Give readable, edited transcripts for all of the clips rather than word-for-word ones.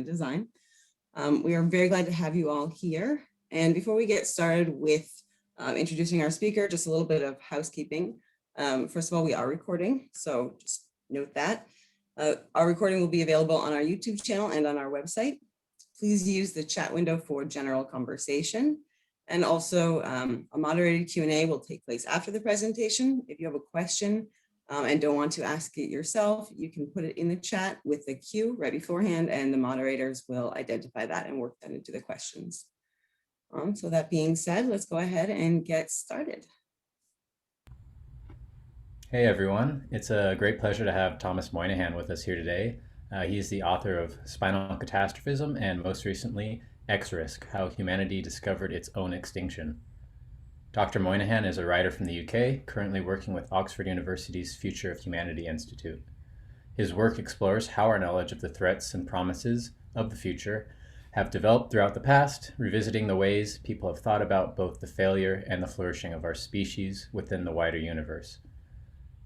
design. We are very glad to have you all here. And before we get started with introducing our speaker, just a little bit of housekeeping. First of all, we are recording, so just note that. Our recording will be available on our YouTube channel and on our website. Please use the chat window for general conversation. And also a moderated Q&A will take place after the presentation. If you have a question and don't want to ask it yourself, you can put it in the chat with the Q right beforehand, and the moderators will identify that and work that into the questions. So that being said, let's go ahead and get started. Hey everyone, it's a great pleasure to have Thomas Moynihan with us here today. He's the author of Spinal Catastrophism and most recently, X-Risk, How Humanity Discovered Its Own Extinction. Dr. Moynihan is a writer from the UK, currently working with Oxford University's Future of Humanity Institute. His work explores how our knowledge of the threats and promises of the future have developed throughout the past, revisiting the ways people have thought about both the failure and the flourishing of our species within the wider universe.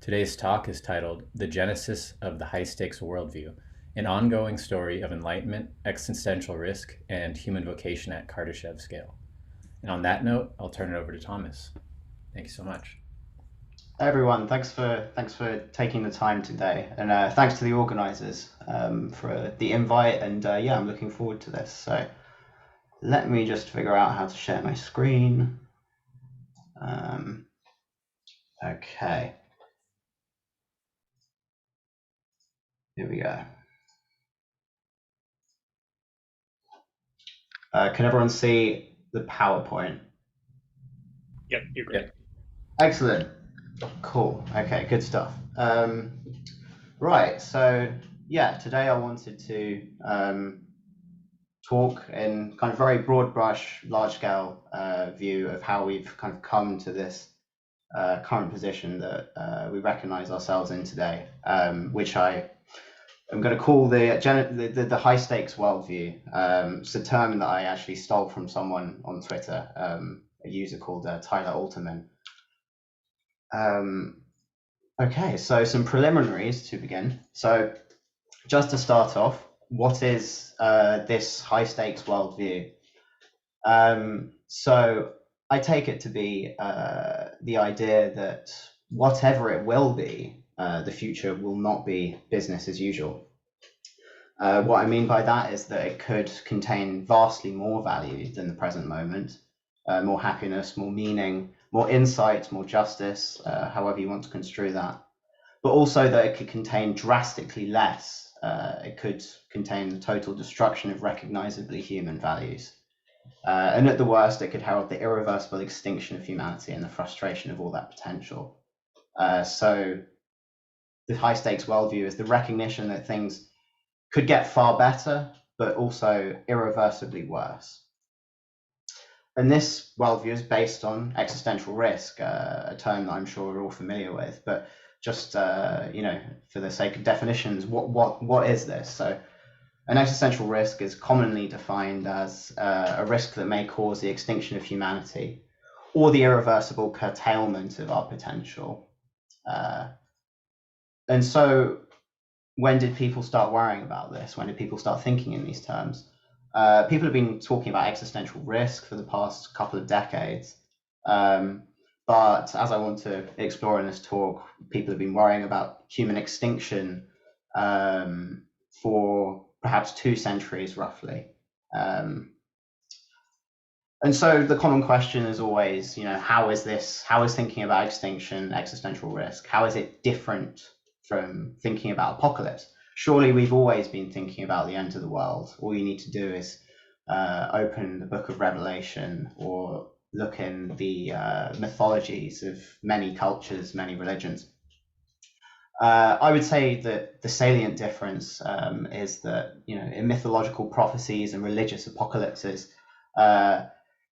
Today's talk is titled The Genesis of the High-Stakes Worldview, an ongoing story of enlightenment, existential risk, and human vocation at Kardashev scale. And on that note, I'll turn it over to Thomas. Thank you so much. Hey everyone, thanks for taking the time today, and thanks to the organizers for the invite, and yeah, I'm looking forward to this. So let me just figure out how to share my screen. Okay. Here we go. Can everyone see the PowerPoint? Yep, you're great. Excellent. Cool. Okay, good stuff. Right, so yeah, today I wanted to talk in kind of very broad brush, large scale view of how we've kind of come to this current position that we recognize ourselves in today, which I'm going to call the high stakes worldview. It's a term that I actually stole from someone on Twitter, a user called Tyler Alterman. Okay, so some preliminaries to begin. So just to start off, what is this high stakes worldview? So I take it to be the idea that whatever it will be, the future will not be business as usual. What I mean by that is that it could contain vastly more value than the present moment, more happiness, more meaning, more insight, more justice, however you want to construe that. But also that it could contain drastically less. It could contain the total destruction of recognizably human values. And at the worst, it could herald the irreversible extinction of humanity and the frustration of all that potential. So the high stakes worldview is the recognition that things could get far better, but also irreversibly worse. And this worldview is based on existential risk, a term that I'm sure we're all familiar with. But just for the sake of definitions, what is this? So an existential risk is commonly defined as a risk that may cause the extinction of humanity or the irreversible curtailment of our potential. And so when did people start worrying about this? When did people start thinking in these terms? People have been talking about existential risk for the past couple of decades. But as I want to explore in this talk, people have been worrying about human extinction for perhaps 2 centuries, roughly. And so the common question is always, how is thinking about extinction, existential risk, how is it different from thinking about apocalypse? Surely we've always been thinking about the end of the world. All you need to do is open the book of Revelation or look in the mythologies of many cultures, many religions. I would say that the salient difference is that, in mythological prophecies and religious apocalypses,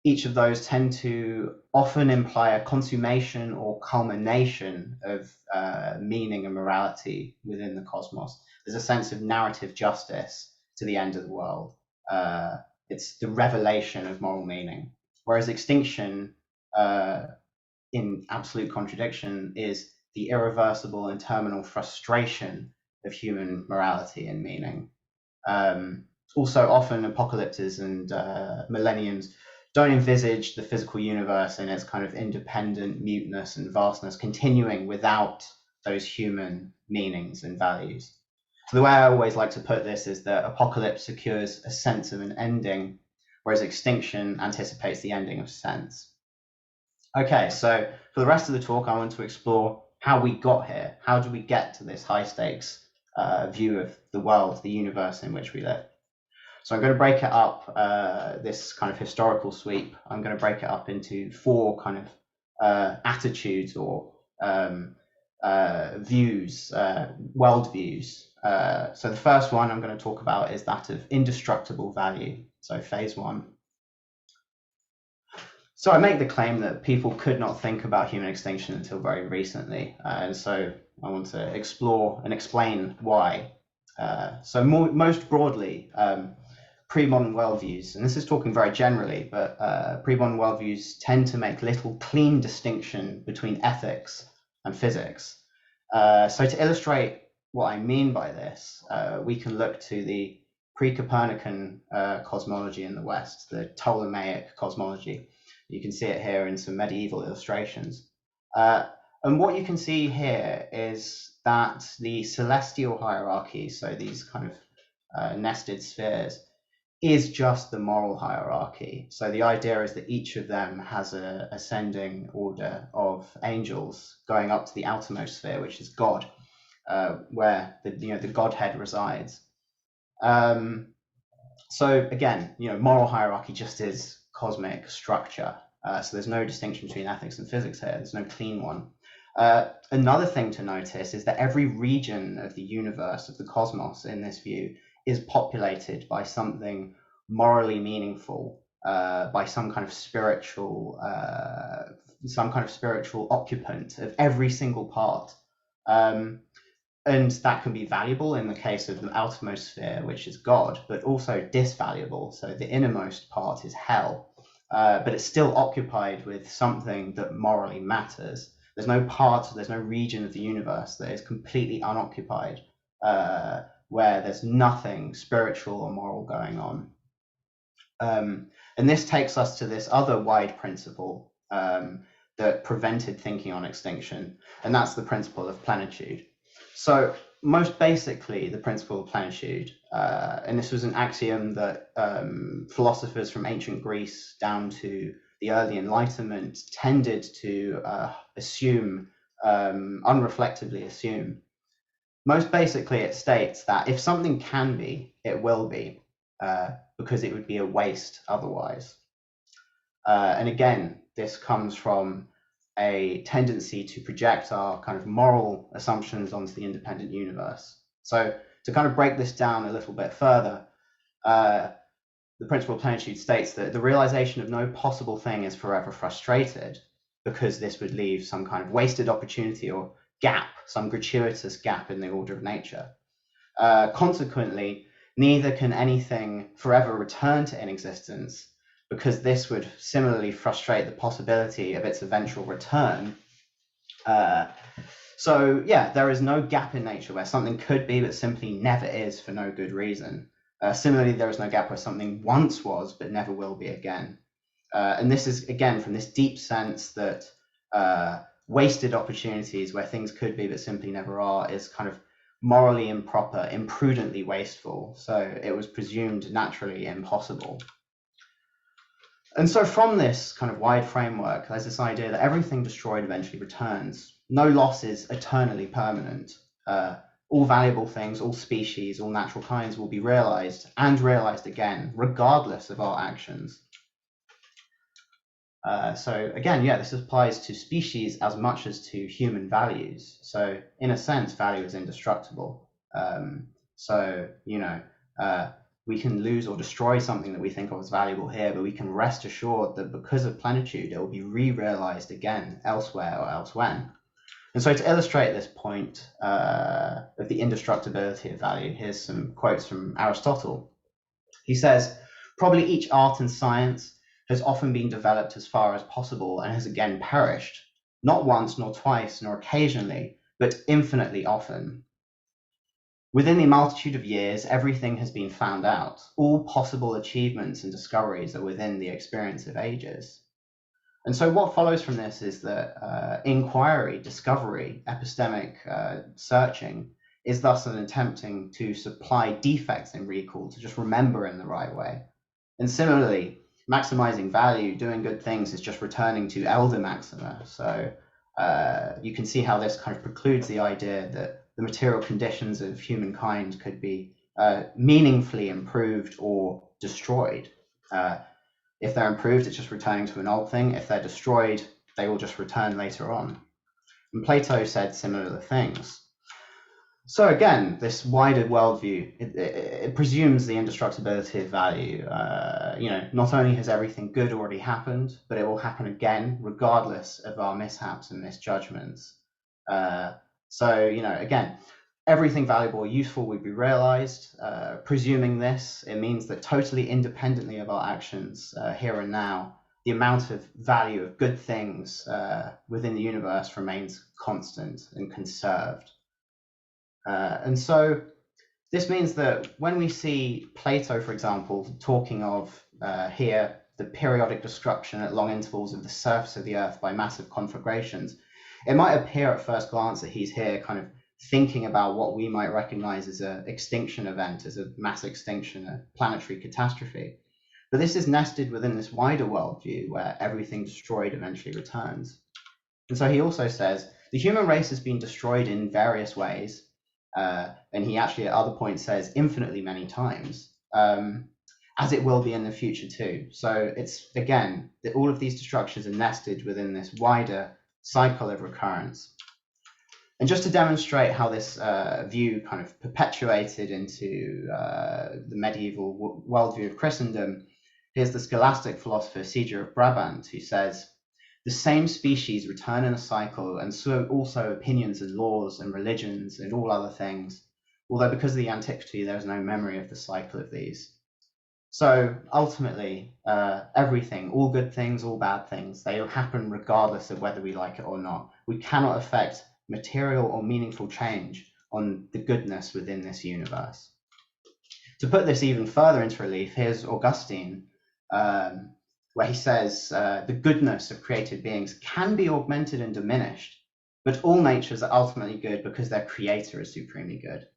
each of those tend to often imply a consummation or culmination of meaning and morality within the cosmos. There's a sense of narrative justice to the end of the world. It's the revelation of moral meaning. Whereas extinction, in absolute contradiction, is the irreversible and terminal frustration of human morality and meaning. Also, often apocalypses and millenniums don't envisage the physical universe in its kind of independent muteness and vastness continuing without those human meanings and values. So the way I always like to put this is that apocalypse secures a sense of an ending, whereas extinction anticipates the ending of sense. Okay, so for the rest of the talk, I want to explore how we got here. How do we get to this high stakes view of the world, the universe in which we live? So I'm going to break it up, this kind of historical sweep. I'm going to break it up into four kind of attitudes or views, worldviews. So the first one I'm going to talk about is that of indestructible value. So phase one. So I make the claim that people could not think about human extinction until very recently. And so I want to explore and explain why. So most broadly, pre-modern worldviews, and this is talking very generally, but pre-modern worldviews tend to make little clean distinction between ethics and physics. So to illustrate what I mean by this, we can look to the pre-Copernican cosmology in the West, the Ptolemaic cosmology. You can see it here in some medieval illustrations. And what you can see here is that the celestial hierarchy, so these kind of nested spheres, is just the moral hierarchy. So the idea is that each of them has an ascending order of angels going up to the outermost sphere, which is God, where the Godhead resides. So again, moral hierarchy just is cosmic structure. So there's no distinction between ethics and physics here. There's no clean one. Another thing to notice is that every region of the universe, of the cosmos in this view, is populated by something morally meaningful, by some kind of spiritual occupant of every single part. And that can be valuable in the case of the outermost sphere, which is God, but also disvaluable. So the innermost part is hell, but it's still occupied with something that morally matters. There's no region of the universe that is completely unoccupied, where there's nothing spiritual or moral going on. And this takes us to this other wide principle that prevented thinking on extinction, and that's the principle of plenitude. So most basically, the principle of plenitude, and this was an axiom that philosophers from ancient Greece down to the early Enlightenment tended to assume, unreflectively assume. Most basically, it states that if something can be, it will be, because it would be a waste otherwise. And again, this comes from a tendency to project our kind of moral assumptions onto the independent universe. So to kind of break this down a little bit further, the principle of plenitude states that the realization of no possible thing is forever frustrated, because this would leave some kind of wasted opportunity or gap, some gratuitous gap in the order of nature. Consequently, neither can anything forever return to inexistence, because this would similarly frustrate the possibility of its eventual return. So yeah, there is no gap in nature where something could be but simply never is for no good reason. Similarly, there is no gap where something once was but never will be again. And this is, again, from this deep sense that wasted opportunities where things could be but simply never are is kind of morally improper, imprudently wasteful. So it was presumed naturally impossible. And so from this kind of wide framework, there's this idea that everything destroyed eventually returns. No loss is eternally permanent. All valuable things, all species, all natural kinds will be realized and realized again, regardless of our actions. So again, yeah, this applies to species as much as to human values. So in a sense, value is indestructible. We can lose or destroy something that we think of as valuable here, but we can rest assured that because of plenitude, it will be re-realized again elsewhere or elsewhen. And so to illustrate this point of the indestructibility of value, here's some quotes from Aristotle. He says, "Probably each art and science has often been developed as far as possible and has again perished, not once nor twice nor occasionally, but infinitely often. Within the multitude of years, everything has been found out. All possible achievements and discoveries are within the experience of ages. And so what follows from this is that inquiry, discovery, epistemic searching is thus an attempting to supply defects in recall, to just remember in the right way. And similarly, maximizing value, doing good things is just returning to elder maxima. So you can see how this kind of precludes the idea that the material conditions of humankind could be meaningfully improved or destroyed. If they're improved, it's just returning to an old thing. If they're destroyed, they will just return later on. And Plato said similar things. So again, this wider worldview, it presumes the indestructibility of value. Not only has everything good already happened, but it will happen again, regardless of our mishaps and misjudgments. Again, everything valuable or useful would be realized. Presuming this, it means that totally independently of our actions here and now, the amount of value of good things within the universe remains constant and conserved. And so this means that when we see Plato, for example, talking of here the periodic destruction at long intervals of the surface of the earth by massive conflagrations, it might appear at first glance that he's here kind of thinking about what we might recognize as an extinction event, as a mass extinction, a planetary catastrophe. But this is nested within this wider worldview where everything destroyed eventually returns. And so he also says the human race has been destroyed in various ways. And he actually at other points says infinitely many times, as it will be in the future too. So it's, again, that all of these destructions are nested within this wider cycle of recurrence. And just to demonstrate how this view kind of perpetuated into the medieval worldview of Christendom, here's the scholastic philosopher Caesar of Brabant, who says, the same species return in a cycle, and so also opinions and laws and religions and all other things, although because of the antiquity, there is no memory of the cycle of these. So ultimately, everything, all good things, all bad things, they will happen regardless of whether we like it or not. We cannot affect material or meaningful change on the goodness within this universe. To put this even further into relief, here's Augustine, where he says the goodness of created beings can be augmented and diminished, but all natures are ultimately good because their creator is supremely good.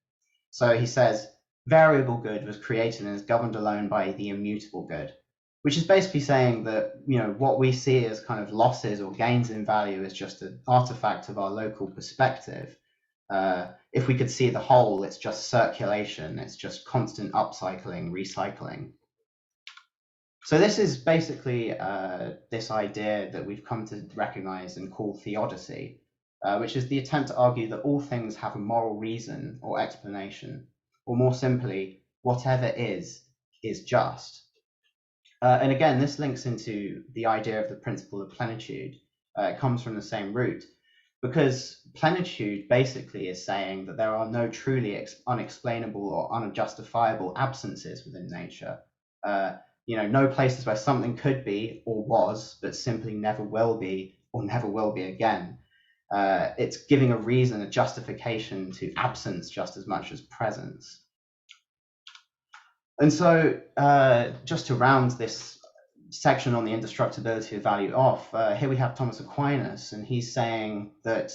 So he says variable good was created and is governed alone by the immutable good, which is basically saying that what we see as kind of losses or gains in value is just an artifact of our local perspective. If we could see the whole, it's just circulation, it's just constant upcycling, recycling. So this is basically this idea that we've come to recognize and call theodicy, which is the attempt to argue that all things have a moral reason or explanation, or more simply, whatever is just. And again, this links into the idea of the principle of plenitude. It comes from the same root, because plenitude basically is saying that there are no truly unexplainable or unjustifiable absences within nature. No places where something could be or was, but simply never will be or never will be again. It's giving a reason, a justification to absence just as much as presence. And so just to round this section on the indestructibility of value off, here we have Thomas Aquinas, and he's saying that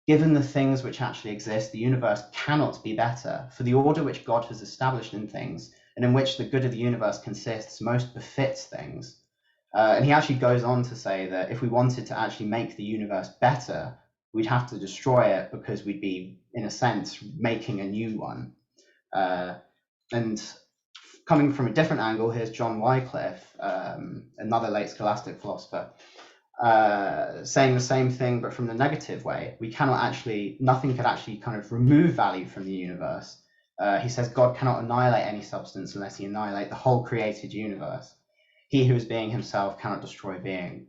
given the things which actually exist, the universe cannot be better, for the order which God has established in things, and in which the good of the universe consists, most befits things. And he actually goes on to say that if we wanted to actually make the universe better, we'd have to destroy it because we'd be, in a sense, making a new one. And coming from a different angle, here's John Wycliffe, another late scholastic philosopher, saying the same thing, but from the negative way. Nothing could actually kind of remove value from the universe. He says God cannot annihilate any substance unless he annihilate the whole created universe. He who is being himself cannot destroy being.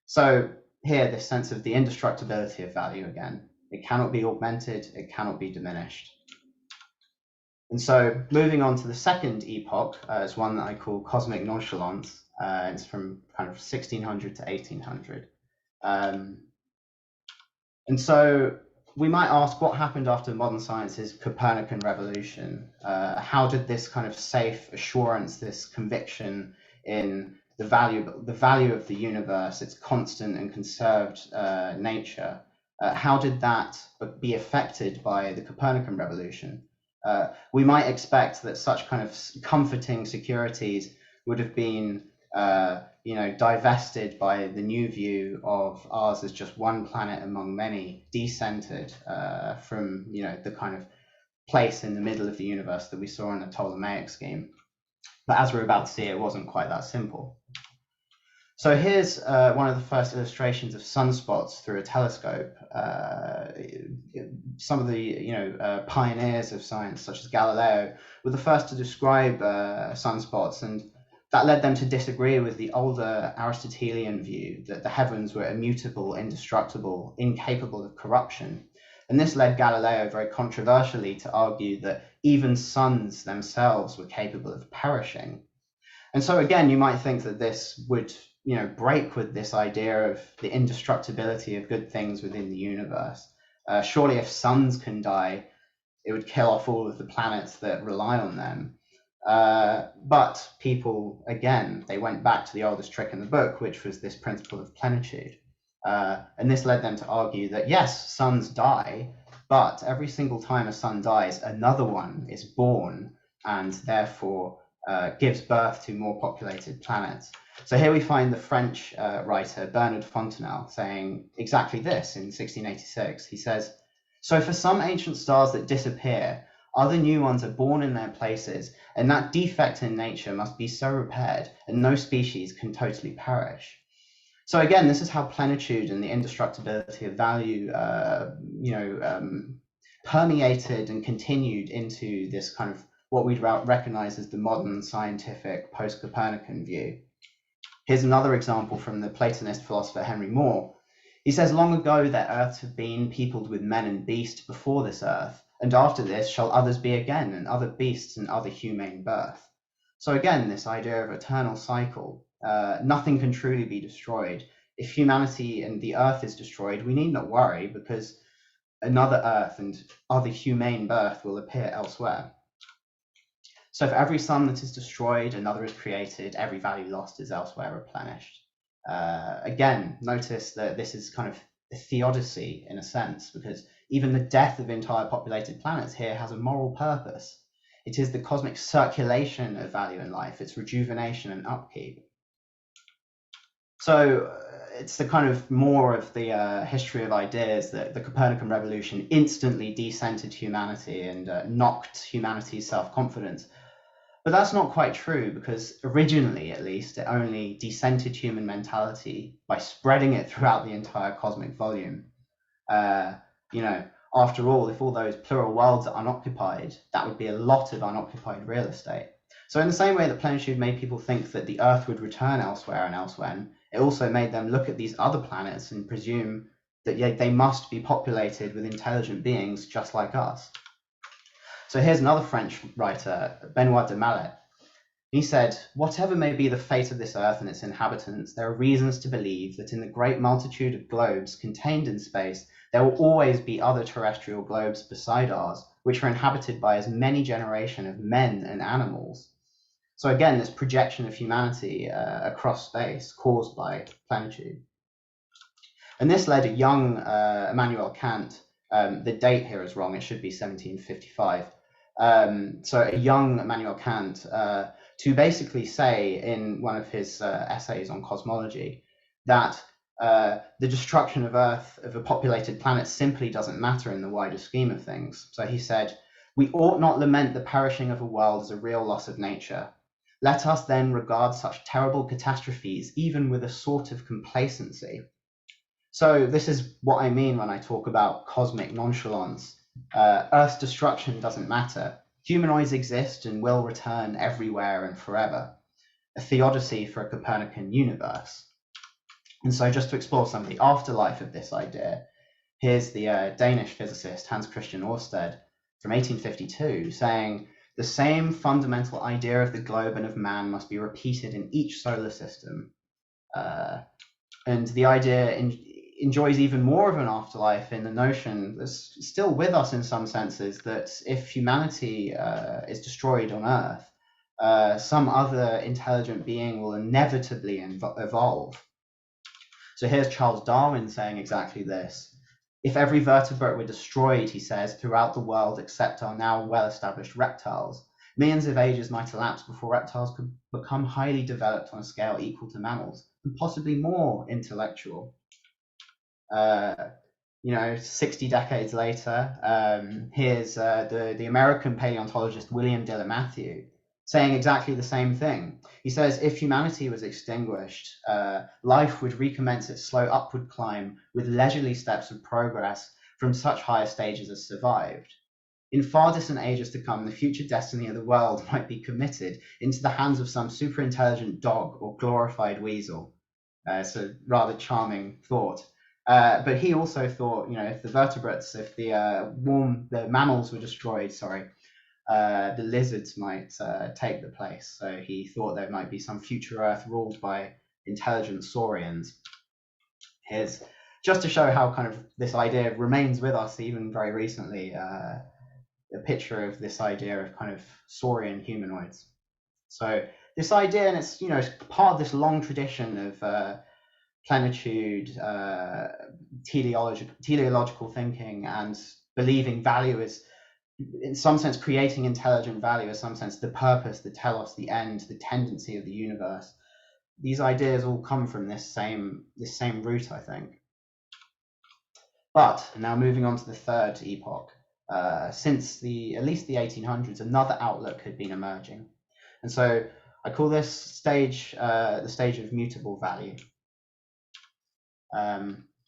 So here, this sense of the indestructibility of value again. It cannot be augmented, it cannot be diminished. And so moving on to the second epoch is one that I call cosmic nonchalance. It's from kind of 1600 to 1800. And so we might ask, what happened after modern science's Copernican revolution? How did this kind of safe assurance, this conviction in the value of the universe, its constant and conserved nature, how did that be affected by the Copernican revolution? We might expect that such kind of comforting securities would have been divested by the new view of ours as just one planet among many, decentered from the kind of place in the middle of the universe that we saw in the Ptolemaic scheme. But as we're about to see, it wasn't quite that simple. So here's one of the first illustrations of sunspots through a telescope. Some of the pioneers of science, such as Galileo, were the first to describe sunspots, and that led them to disagree with the older Aristotelian view that the heavens were immutable, indestructible, incapable of corruption. And this led Galileo very controversially to argue that even suns themselves were capable of perishing. And so again, you might think that this would break with this idea of the indestructibility of good things within the universe. Surely if suns can die, it would kill off all of the planets that rely on them. But people, again, they went back to the oldest trick in the book, which was this principle of plenitude. And this led them to argue that, yes, suns die, but every single time a sun dies, another one is born and therefore gives birth to more populated planets. So here we find the French writer Bernard Fontenelle saying exactly this in 1686. He says, "So for some ancient stars that disappear, other new ones are born in their places, and that defect in nature must be so repaired, and no species can totally perish." So again, this is how plenitude and the indestructibility of value, permeated and continued into this kind of what we'd recognize as the modern scientific post-Copernican view. Here's another example from the Platonist philosopher Henry Moore. He says, "Long ago their earths have been peopled with men and beasts before this earth, and after this shall others be again, and other beasts and other humane birth." So again, this idea of eternal cycle, nothing can truly be destroyed. If humanity and the earth is destroyed, we need not worry, because another earth and other humane birth will appear elsewhere. So for every sun that is destroyed, another is created, every value lost is elsewhere replenished. Again, notice that this is kind of a theodicy in a sense, because even the death of entire populated planets here has a moral purpose. It is the cosmic circulation of value in life, its rejuvenation and upkeep. So it's the kind of more of the history of ideas that the Copernican revolution instantly decentered humanity and knocked humanity's self-confidence. But that's not quite true, because originally, at least, it only decentered human mentality by spreading it throughout the entire cosmic volume. After all, if all those plural worlds are unoccupied, that would be a lot of unoccupied real estate. So in the same way that plenitude made people think that the Earth would return elsewhere and elsewhere, it also made them look at these other planets and presume that they must be populated with intelligent beings just like us. So here's another French writer, Benoit de Malet. He said, "Whatever may be the fate of this earth and its inhabitants, there are reasons to believe that in the great multitude of globes contained in space, there will always be other terrestrial globes beside ours, which are inhabited by as many generations of men and animals." So again, this projection of humanity across space caused by plenitude. And this led a young Immanuel Kant, the date here is wrong, it should be 1755. So a young Immanuel Kant to basically say in one of his essays on cosmology that the destruction of Earth, of a populated planet, simply doesn't matter in the wider scheme of things. So he said, "We ought not lament the perishing of a world as a real loss of nature. Let us then regard such terrible catastrophes even with a sort of complacency." So this is what I mean when I talk about cosmic nonchalance. Earth's destruction doesn't matter. Humanoids exist and will return everywhere and forever. A theodicy for a Copernican universe. And so just to explore some of the afterlife of this idea, here's the Danish physicist Hans Christian Ørsted from 1852 saying, "The same fundamental idea of the globe and of man must be repeated in each solar system." And the idea enjoys even more of an afterlife in the notion that's still with us in some senses, that if humanity is destroyed on Earth, some other intelligent being will inevitably evolve. So here's Charles Darwin saying exactly this. If every vertebrate were destroyed, he says, throughout the world except our now well-established reptiles, millions of ages might elapse before reptiles could become highly developed on a scale equal to mammals, and possibly more intellectual. 60 decades later, here's the American paleontologist William Diller Matthew saying exactly the same thing. He says, if humanity was extinguished, life would recommence its slow upward climb with leisurely steps of progress from such higher stages as survived. In far distant ages to come, the future destiny of the world might be committed into the hands of some super intelligent dog or glorified weasel. It's a rather charming thought. But he also thought, if the vertebrates, if the mammals were destroyed, the lizards might take the place. So he thought there might be some future Earth ruled by intelligent saurians. Here's, just to show how kind of this idea remains with us even very recently, a picture of this idea of kind of saurian humanoids. So this idea, and it's part of this long tradition of plenitude, teleological thinking, and believing value is, in some sense, creating intelligent value, in some sense, the purpose, the telos, the end, the tendency of the universe. These ideas all come from this same root, I think. But now moving on to the third epoch, since at least the 1800s, another outlook had been emerging, and so I call this stage the stage of mutable value.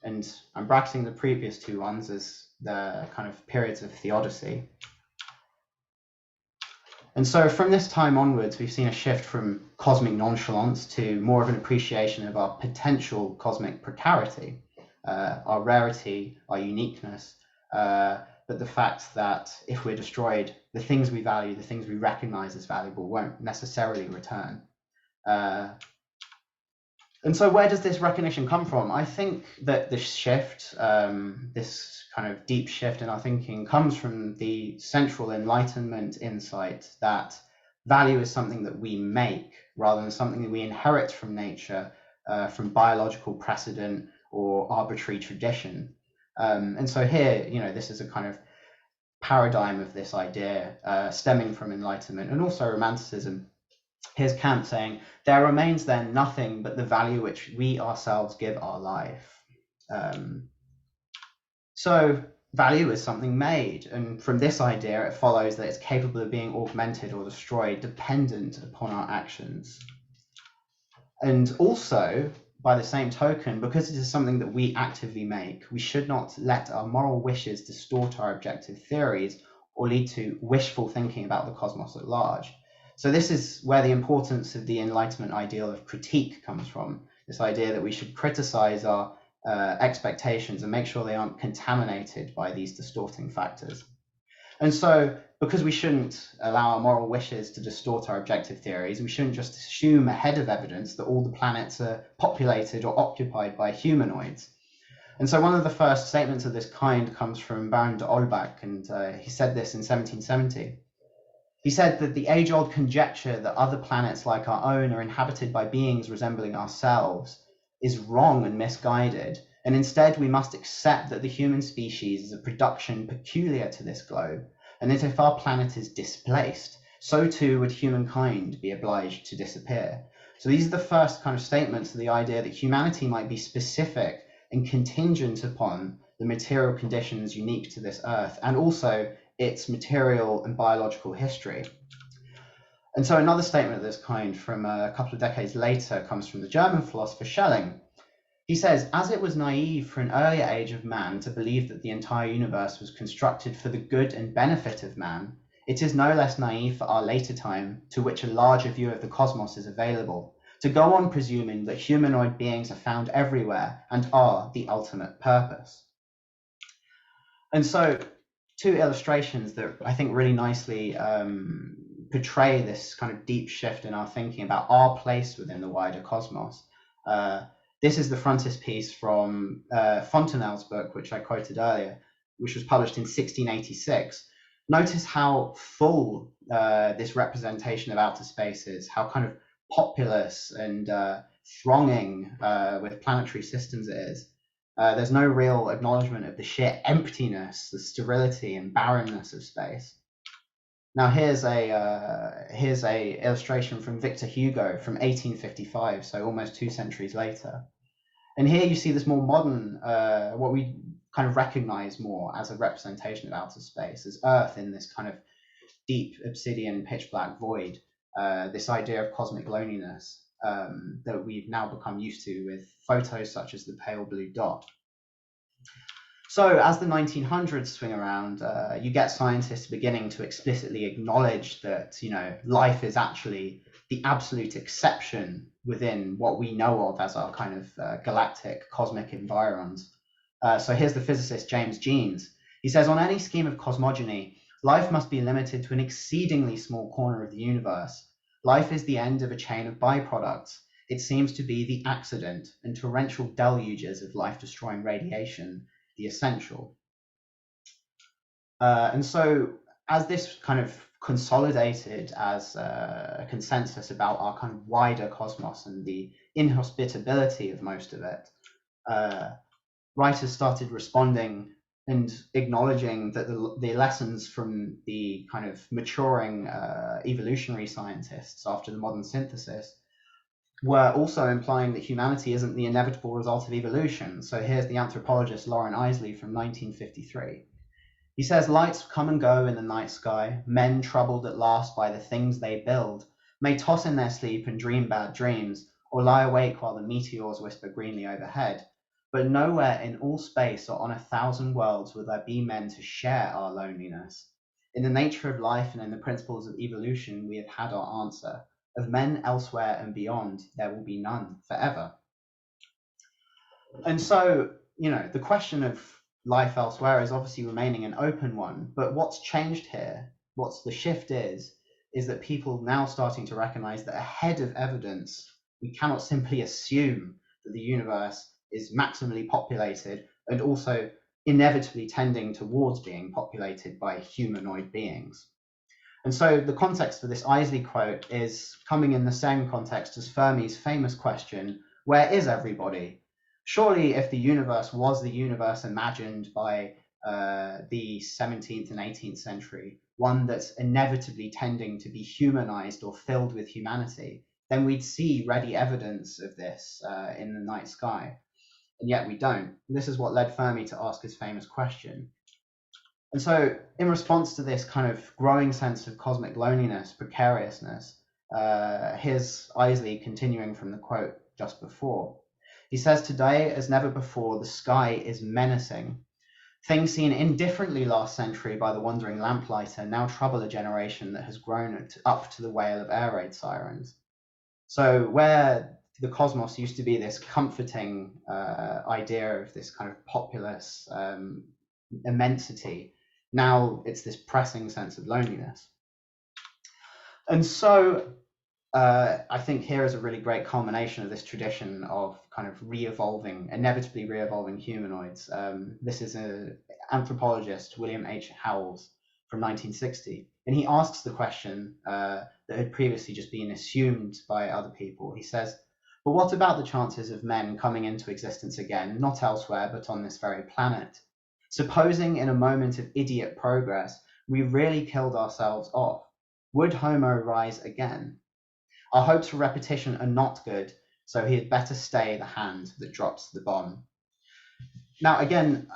And I'm bracketing the previous two ones as the kind of periods of theodicy. And so from this time onwards, we've seen a shift from cosmic nonchalance to more of an appreciation of our potential cosmic precarity, our rarity, our uniqueness, but the fact that if we're destroyed, the things we value, the things we recognize as valuable won't necessarily return. And so where does this recognition come from? I think that this shift, this kind of deep shift in our thinking, comes from the central Enlightenment insight that value is something that we make rather than something that we inherit from nature, from biological precedent or arbitrary tradition. And so here, this is a kind of paradigm of this idea stemming from Enlightenment and also Romanticism. Here's Kant saying, there remains then nothing but the value which we ourselves give our life. So value is something made, and from this idea it follows that it's capable of being augmented or destroyed dependent upon our actions. And also, by the same token, because it is something that we actively make, we should not let our moral wishes distort our objective theories or lead to wishful thinking about the cosmos at large. So this is where the importance of the Enlightenment ideal of critique comes from, this idea that we should criticize our expectations and make sure they aren't contaminated by these distorting factors. And so, because we shouldn't allow our moral wishes to distort our objective theories, we shouldn't just assume ahead of evidence that all the planets are populated or occupied by humanoids. And so one of the first statements of this kind comes from Baron de Olbach, and he said this in 1770. He said that the age-old conjecture that other planets like our own are inhabited by beings resembling ourselves is wrong and misguided, and instead we must accept that the human species is a production peculiar to this globe, and that if our planet is displaced, so too would humankind be obliged to disappear. So these are the first kind of statements of the idea that humanity might be specific and contingent upon the material conditions unique to this earth, and also its material and biological history. And so another statement of this kind from a couple of decades later comes from the German philosopher Schelling. He says, as it was naive for an earlier age of man to believe that the entire universe was constructed for the good and benefit of man, it is no less naive for our later time, to which a larger view of the cosmos is available, to go on presuming that humanoid beings are found everywhere and are the ultimate purpose. And so, two illustrations that I think really nicely portray this kind of deep shift in our thinking about our place within the wider cosmos. This is the frontispiece from Fontenelle's book, which I quoted earlier, which was published in 1686. Notice how full this representation of outer space is, how kind of populous and thronging with planetary systems it is. There's no real acknowledgement of the sheer emptiness, the sterility and barrenness of space. Now here's a illustration from Victor Hugo from 1855, so almost 2 centuries later. And here you see this more modern, what we kind of recognize more as a representation of outer space, as Earth in this kind of deep obsidian pitch black void, this idea of cosmic loneliness that we've now become used to with photos such as the pale blue dot. So as the 1900s swing around, you get scientists beginning to explicitly acknowledge that, you know, life is actually the absolute exception within what we know of as our kind of galactic cosmic environs. So here's the physicist James Jeans. He says, on any scheme of cosmogony, life must be limited to an exceedingly small corner of the universe. Life is the end of a chain of byproducts. It seems to be the accident and torrential deluges of life-destroying radiation, the essential. And so as this kind of consolidated as a consensus about our kind of wider cosmos and the inhospitability of most of it, writers started responding and acknowledging that the lessons from the kind of maturing evolutionary scientists after the modern synthesis were also implying that humanity isn't the inevitable result of evolution. So here's the anthropologist Lauren Isley from 1953. He says, lights come and go in the night sky. Men troubled at last by the things they build may toss in their sleep and dream bad dreams, or lie awake while the meteors whisper greenly overhead. But nowhere in all space or on 1,000 worlds will there be men to share our loneliness. In the nature of life and in the principles of evolution, we have had our answer. Of men elsewhere and beyond, there will be none forever. And so, you know, the question of life elsewhere is obviously remaining an open one, but what's changed here, what's the shift is that people now starting to recognize that ahead of evidence, we cannot simply assume that the universe is maximally populated and also inevitably tending towards being populated by humanoid beings. And so the context for this Isley quote is coming in the same context as Fermi's famous question, where is everybody? Surely if the universe was the universe imagined by the 17th and 18th century, one that's inevitably tending to be humanized or filled with humanity, then we'd see ready evidence of this in the night sky. And yet we don't. And this is what led Fermi to ask his famous question. And so in response to this kind of growing sense of cosmic loneliness, precariousness, here's Isley continuing from the quote just before. He says, today, as never before, the sky is menacing. Things seen indifferently last century by the wandering lamplighter now trouble a generation that has grown up to the wail of air raid sirens. So where the cosmos used to be this comforting idea of this kind of populous immensity, now it's this pressing sense of loneliness. And so I think here is a really great culmination of this tradition of kind of inevitably re-evolving humanoids. This is an anthropologist, William H. Howells, from 1960. And he asks the question that had previously just been assumed by other people. He says, but what about the chances of men coming into existence again, not elsewhere, but on this very planet? Supposing in a moment of idiot progress, we really killed ourselves off, would Homo rise again? Our hopes for repetition are not good, so he had better stay the hand that drops the bomb. Now, again,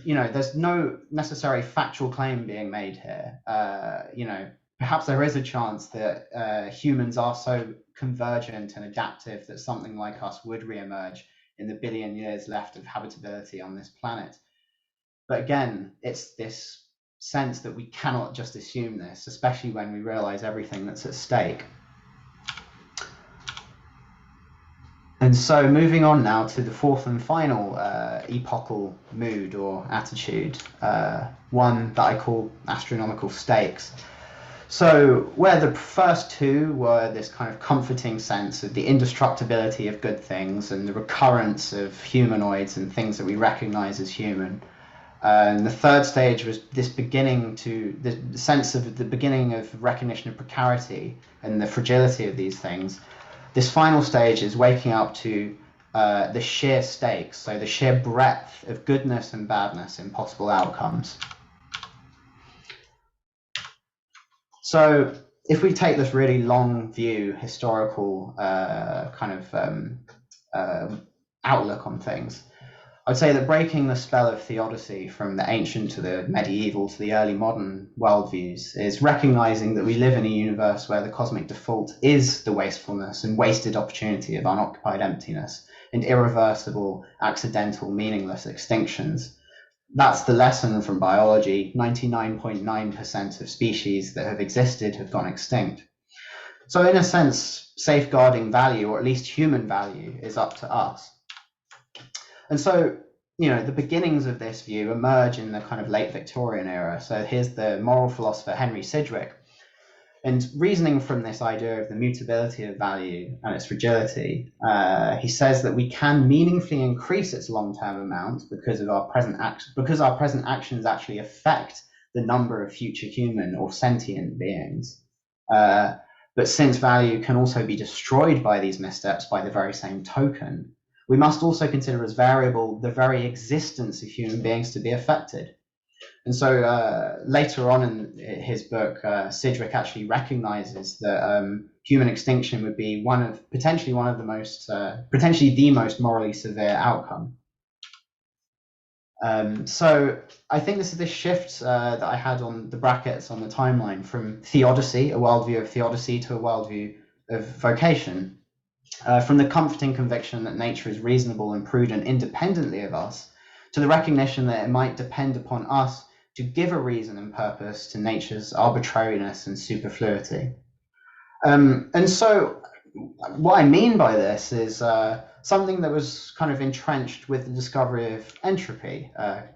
you know, there's no necessary factual claim being made here. You know, perhaps there is a chance that humans are so convergent and adaptive that something like us would reemerge in the billion years left of habitability on this planet. But again, it's this sense that we cannot just assume this, especially when we realize everything that's at stake. And so moving on now to the fourth and final epochal mood or attitude, one that I call astronomical stakes. So where the first two were this kind of comforting sense of the indestructibility of good things and the recurrence of humanoids and things that we recognize as human. And the third stage was this the sense of the beginning of recognition of precarity and the fragility of these things. This final stage is waking up to the sheer stakes, so the sheer breadth of goodness and badness in possible outcomes. So if we take this really long view, historical outlook on things, I'd say that breaking the spell of theodicy from the ancient to the medieval to the early modern worldviews is recognizing that we live in a universe where the cosmic default is the wastefulness and wasted opportunity of unoccupied emptiness and irreversible, accidental, meaningless extinctions. That's the lesson from biology. 99.9% of species that have existed have gone extinct. So in a sense, safeguarding value, or at least human value, is up to us. And so, the beginnings of this view emerge in the kind of late Victorian era. So here's the moral philosopher Henry Sidgwick. And reasoning from this idea of the mutability of value and its fragility, he says that we can meaningfully increase its long-term amount because our present actions actually affect the number of future human or sentient beings. But since value can also be destroyed by these missteps by the very same token, we must also consider as variable the very existence of human beings to be affected. And so later on in his book, Sidgwick actually recognizes that human extinction would be potentially the most morally severe outcome. So I think this is the shift that I had on the brackets on the timeline from theodicy, a worldview of theodicy, to a worldview of vocation. From the comforting conviction that nature is reasonable and prudent independently of us, to the recognition that it might depend upon us to give a reason and purpose to nature's arbitrariness and superfluity. And so what I mean by this is something that was kind of entrenched with the discovery of entropy,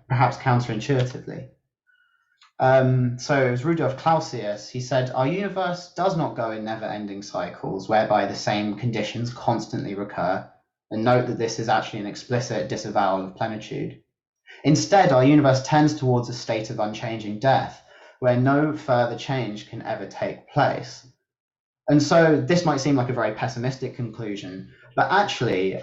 perhaps counterintuitively. So it was Rudolf Clausius. He said, our universe does not go in never-ending cycles whereby the same conditions constantly recur. And note that this is actually an explicit disavowal of plenitude. Instead, our universe tends towards a state of unchanging death, where no further change can ever take place. And so this might seem like a very pessimistic conclusion, but actually,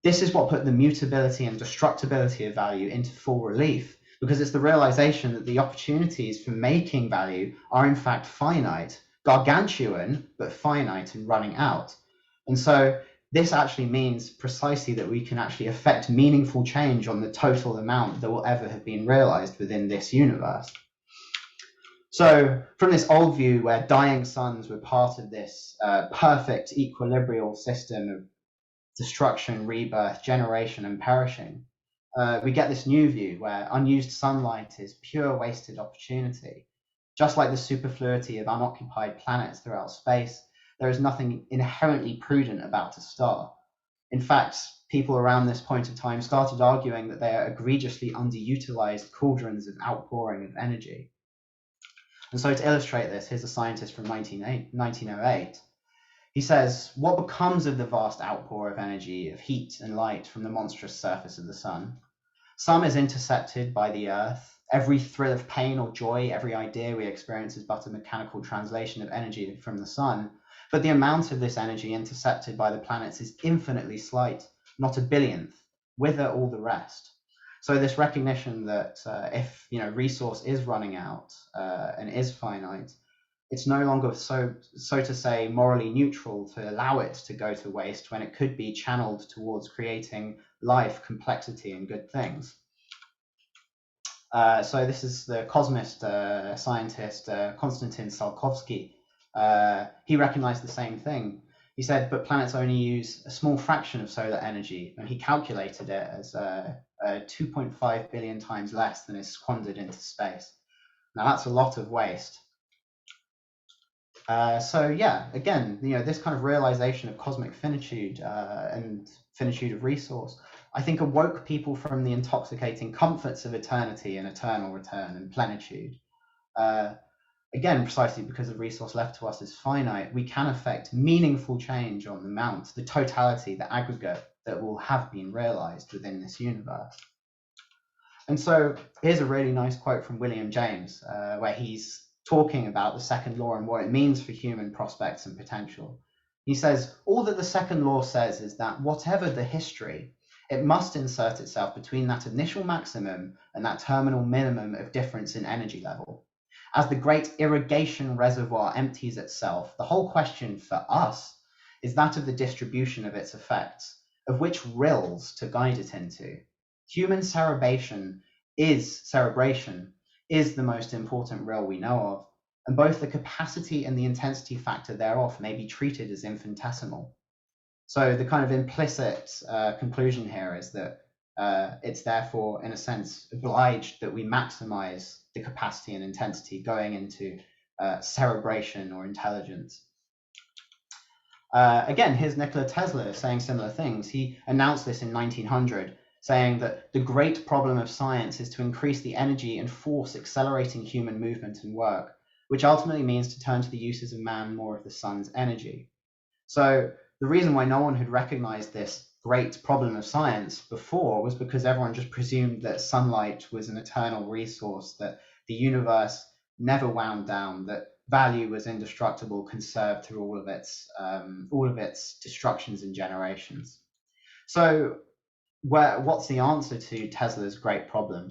this is what put the mutability and destructibility of value into full relief, because it's the realization that the opportunities for making value are in fact finite, gargantuan, but finite and running out. And so this actually means precisely that we can actually affect meaningful change on the total amount that will ever have been realized within this universe. So from this old view where dying suns were part of this perfect equilibrial system of destruction, rebirth, generation, and perishing, we get this new view where unused sunlight is pure wasted opportunity. Just like the superfluity of unoccupied planets throughout space, there is nothing inherently prudent about a star. In fact, people around this point of time started arguing that they are egregiously underutilized cauldrons of outpouring of energy. And so to illustrate this, here's a scientist from 1908. He says, what becomes of the vast outpour of energy, of heat and light from the monstrous surface of the sun? Some is intercepted by the earth. Every thrill of pain or joy, every idea we experience is but a mechanical translation of energy from the sun. But the amount of this energy intercepted by the planets is infinitely slight, not a billionth. Whither all the rest? So this recognition that if resource is running out and is finite, it's no longer so to say morally neutral to allow it to go to waste when it could be channeled towards creating life, complexity, and good things. So this is the cosmist scientist Konstantin Tsiolkovsky. He recognized the same thing. He said, but planets only use a small fraction of solar energy, and he calculated it as 2.5 billion times less than is squandered into space. Now that's a lot of waste. So yeah, again, this kind of realization of cosmic finitude and finitude of resource, I think awoke people from the intoxicating comforts of eternity and eternal return and plenitude. again, precisely because the resource left to us is finite, we can affect meaningful change on the amount, the totality, the aggregate that will have been realized within this universe. And so here's a really nice quote from William James, where he's talking about the second law and what it means for human prospects and potential. He says, all that the second law says is that whatever the history, it must insert itself between that initial maximum and that terminal minimum of difference in energy level. As the great irrigation reservoir empties itself, the whole question for us is that of the distribution of its effects, of which rills to guide it into. Human cerebration is the most important rill we know of, and both the capacity and the intensity factor thereof may be treated as infinitesimal. So the kind of implicit conclusion here is that it's therefore, in a sense, obliged that we maximize the capacity and intensity going into cerebration or intelligence. Again, here's Nikola Tesla saying similar things. He announced this in 1900, saying that the great problem of science is to increase the energy and force accelerating human movement and work, which ultimately means to turn to the uses of man more of the sun's energy. So the reason why no one had recognized this great problem of science before was because everyone just presumed that sunlight was an eternal resource, that the universe never wound down, that value was indestructible, conserved through all of its destructions and generations. So what's the answer to Tesla's great problem?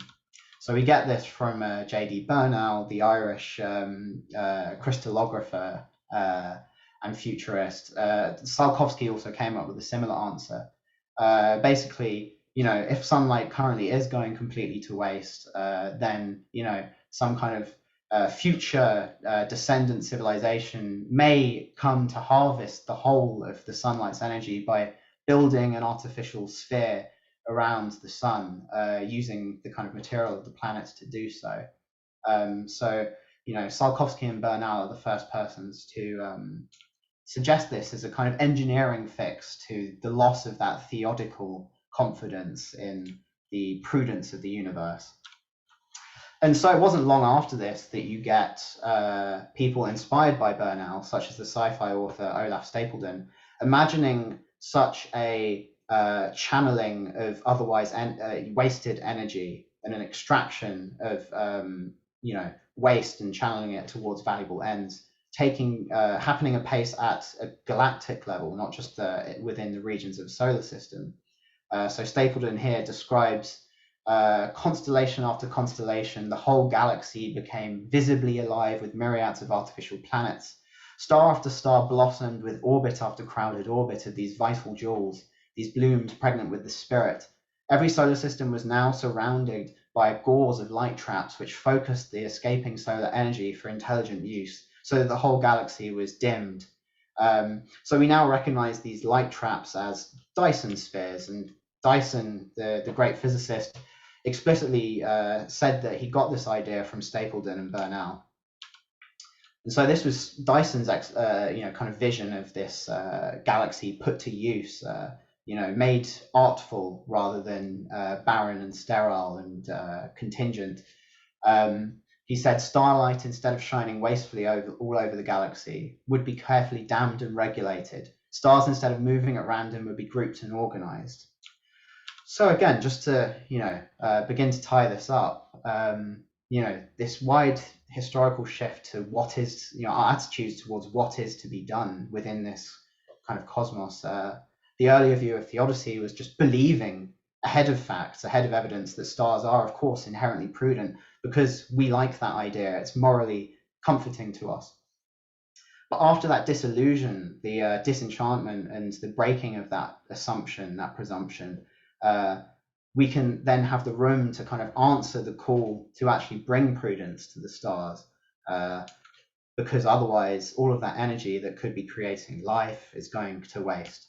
So we get this from J.D. Bernal, the Irish crystallographer and futurist. Tsiolkovsky also came up with a similar answer. Basically, if sunlight currently is going completely to waste, then, some kind of future descendant civilization may come to harvest the whole of the sunlight's energy by building an artificial sphere around the sun, using the kind of material of the planets to do so. Tsiolkovsky and Bernal are the first persons to suggest this as a kind of engineering fix to the loss of that theodical confidence in the prudence of the universe. And so it wasn't long after this that you get people inspired by Bernal, such as the sci-fi author Olaf Stapledon, imagining such a channeling of otherwise wasted energy and an extraction of waste and channeling it towards valuable ends, happening apace at a galactic level, not just within the regions of the solar system. So Stapledon here describes constellation after constellation. The whole galaxy became visibly alive with myriads of artificial planets. Star after star blossomed with orbit after crowded orbit of these vital jewels, these blooms pregnant with the spirit. Every solar system was now surrounded by a gauze of light traps which focused the escaping solar energy for intelligent use, so that the whole galaxy was dimmed. So we now recognize these light traps as Dyson spheres, and Dyson, the great physicist, explicitly said that he got this idea from Stapledon and Bernal. And so this was Dyson's kind of vision of this galaxy put to use, made artful rather than barren and sterile and contingent. He said starlight, instead of shining wastefully all over the galaxy, would be carefully dammed and regulated. Stars, instead of moving at random, would be grouped and organized. So again, just to begin to tie this up, this wide historical shift to what is, our attitudes towards what is to be done within this kind of cosmos. The earlier view of theodicy was just believing ahead of facts, ahead of evidence, that stars are, of course, inherently prudent because we like that idea. It's morally comforting to us. But after that disillusion, the disenchantment and the breaking of that assumption, that presumption, we can then have the room to kind of answer the call to actually bring prudence to the stars, because otherwise all of that energy that could be creating life is going to waste.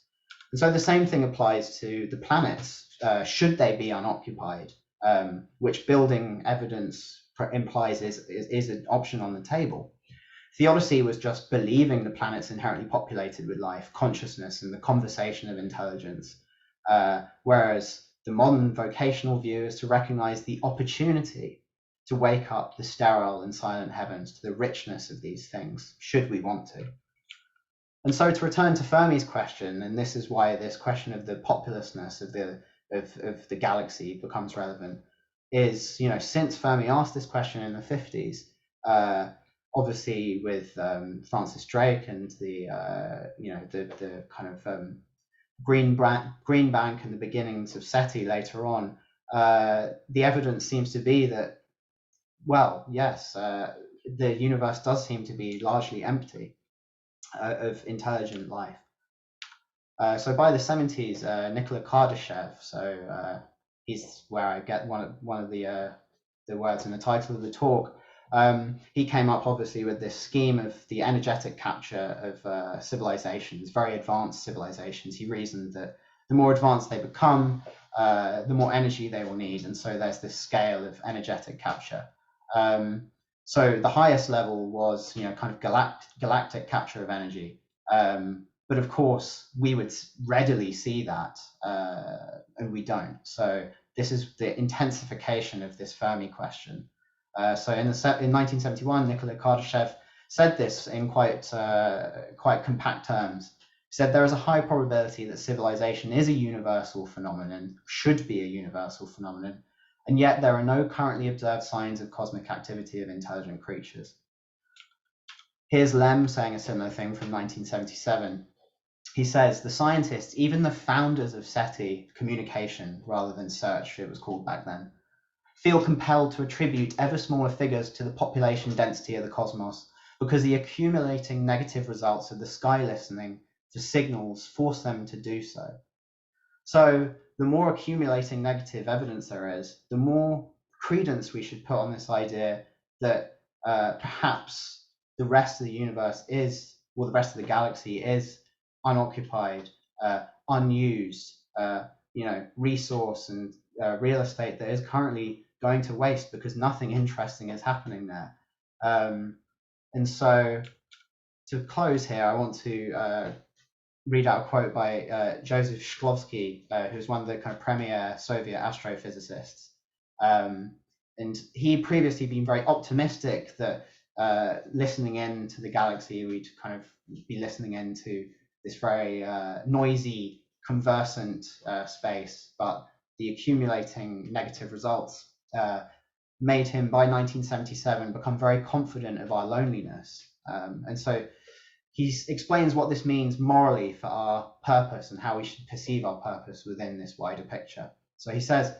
And so the same thing applies to the planets, should they be unoccupied, which building evidence implies is an option on the table. Theodicy was just believing the planet's inherently populated with life, consciousness, and the conversation of intelligence, whereas the modern vocational view is to recognize the opportunity to wake up the sterile and silent heavens to the richness of these things, should we want to. And so to return to Fermi's question, and this is why this question of the populousness of the galaxy becomes relevant, is, since Fermi asked this question in the 50s, obviously with Francis Drake and the kind of Green Bank and the beginnings of SETI later on, the evidence seems to be that, well, yes, the universe does seem to be largely empty of intelligent life. So by the 70s, Nikola Kardashev, so he's where I get one of the words in the title of the talk. He came up obviously with this scheme of the energetic capture of civilizations, very advanced civilizations. He reasoned that the more advanced they become, the more energy they will need, and so there's this scale of energetic capture. So the highest level was, kind of galactic capture of energy. But of course, we would readily see that, and we don't. So this is the intensification of this Fermi question. So in 1971, Nikola Kardashev said this in quite compact terms. He said there is a high probability that civilization is a universal phenomenon, should be a universal phenomenon, and yet there are no currently observed signs of cosmic activity of intelligent creatures. Here's Lem saying a similar thing from 1977. He says, the scientists, even the founders of SETI, communication rather than search, it was called back then, feel compelled to attribute ever smaller figures to the population density of the cosmos because the accumulating negative results of the sky listening to signals force them to do so. So the more accumulating negative evidence there is, the more credence we should put on this idea that perhaps the rest of the universe is, or the rest of the galaxy is unoccupied, unused, resource and real estate that is currently going to waste because nothing interesting is happening there. And so to close here, I want to read out a quote by Joseph Shklovsky, who's one of the kind of premier Soviet astrophysicists. And he previously been very optimistic that listening in to the galaxy, we'd kind of be listening into this very noisy, conversant space, but the accumulating negative results made him, by 1977, become very confident of our loneliness. And so he explains what this means morally for our purpose and how we should perceive our purpose within this wider picture. So he says,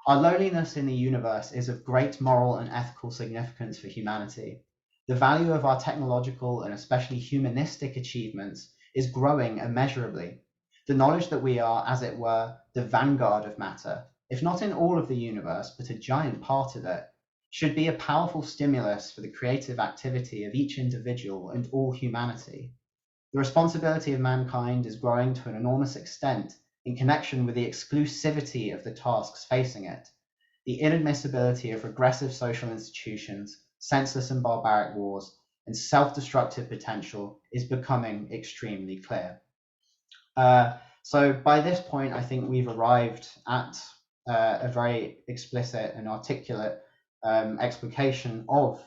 our loneliness in the universe is of great moral and ethical significance for humanity. The value of our technological and especially humanistic achievements is growing immeasurably. The knowledge that we are, as it were, the vanguard of matter, if not in all of the universe, but a giant part of it, should be a powerful stimulus for the creative activity of each individual and all humanity. The responsibility of mankind is growing to an enormous extent in connection with the exclusivity of the tasks facing it. The inadmissibility of regressive social institutions, senseless and barbaric wars, and self-destructive potential is becoming extremely clear. So by this point, I think we've arrived at a very explicit and articulate explication of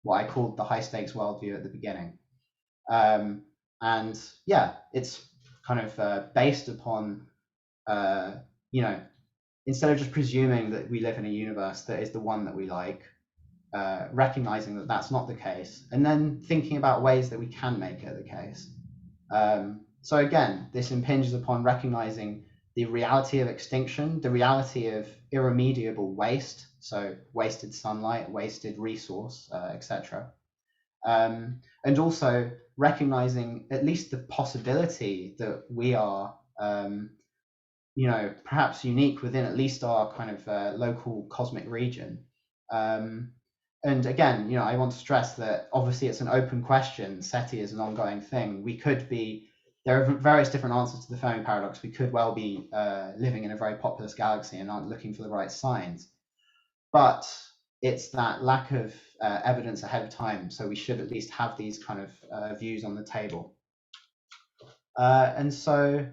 what I called the high stakes worldview at the beginning. And yeah, it's kind of based upon, instead of just presuming that we live in a universe that is the one that we like, recognizing that that's not the case, and then thinking about ways that we can make it the case. So again, this impinges upon recognizing the reality of extinction, the reality of irremediable waste, so wasted sunlight, wasted resource, etc. And also recognizing at least the possibility that we are, perhaps unique within at least our kind of local cosmic region. And again, I want to stress that obviously it's an open question. SETI is an ongoing thing. There are various different answers to the Fermi paradox. We could well be living in a very populous galaxy and aren't looking for the right signs. But it's that lack of evidence ahead of time. So we should at least have these kind of views on the table. And so,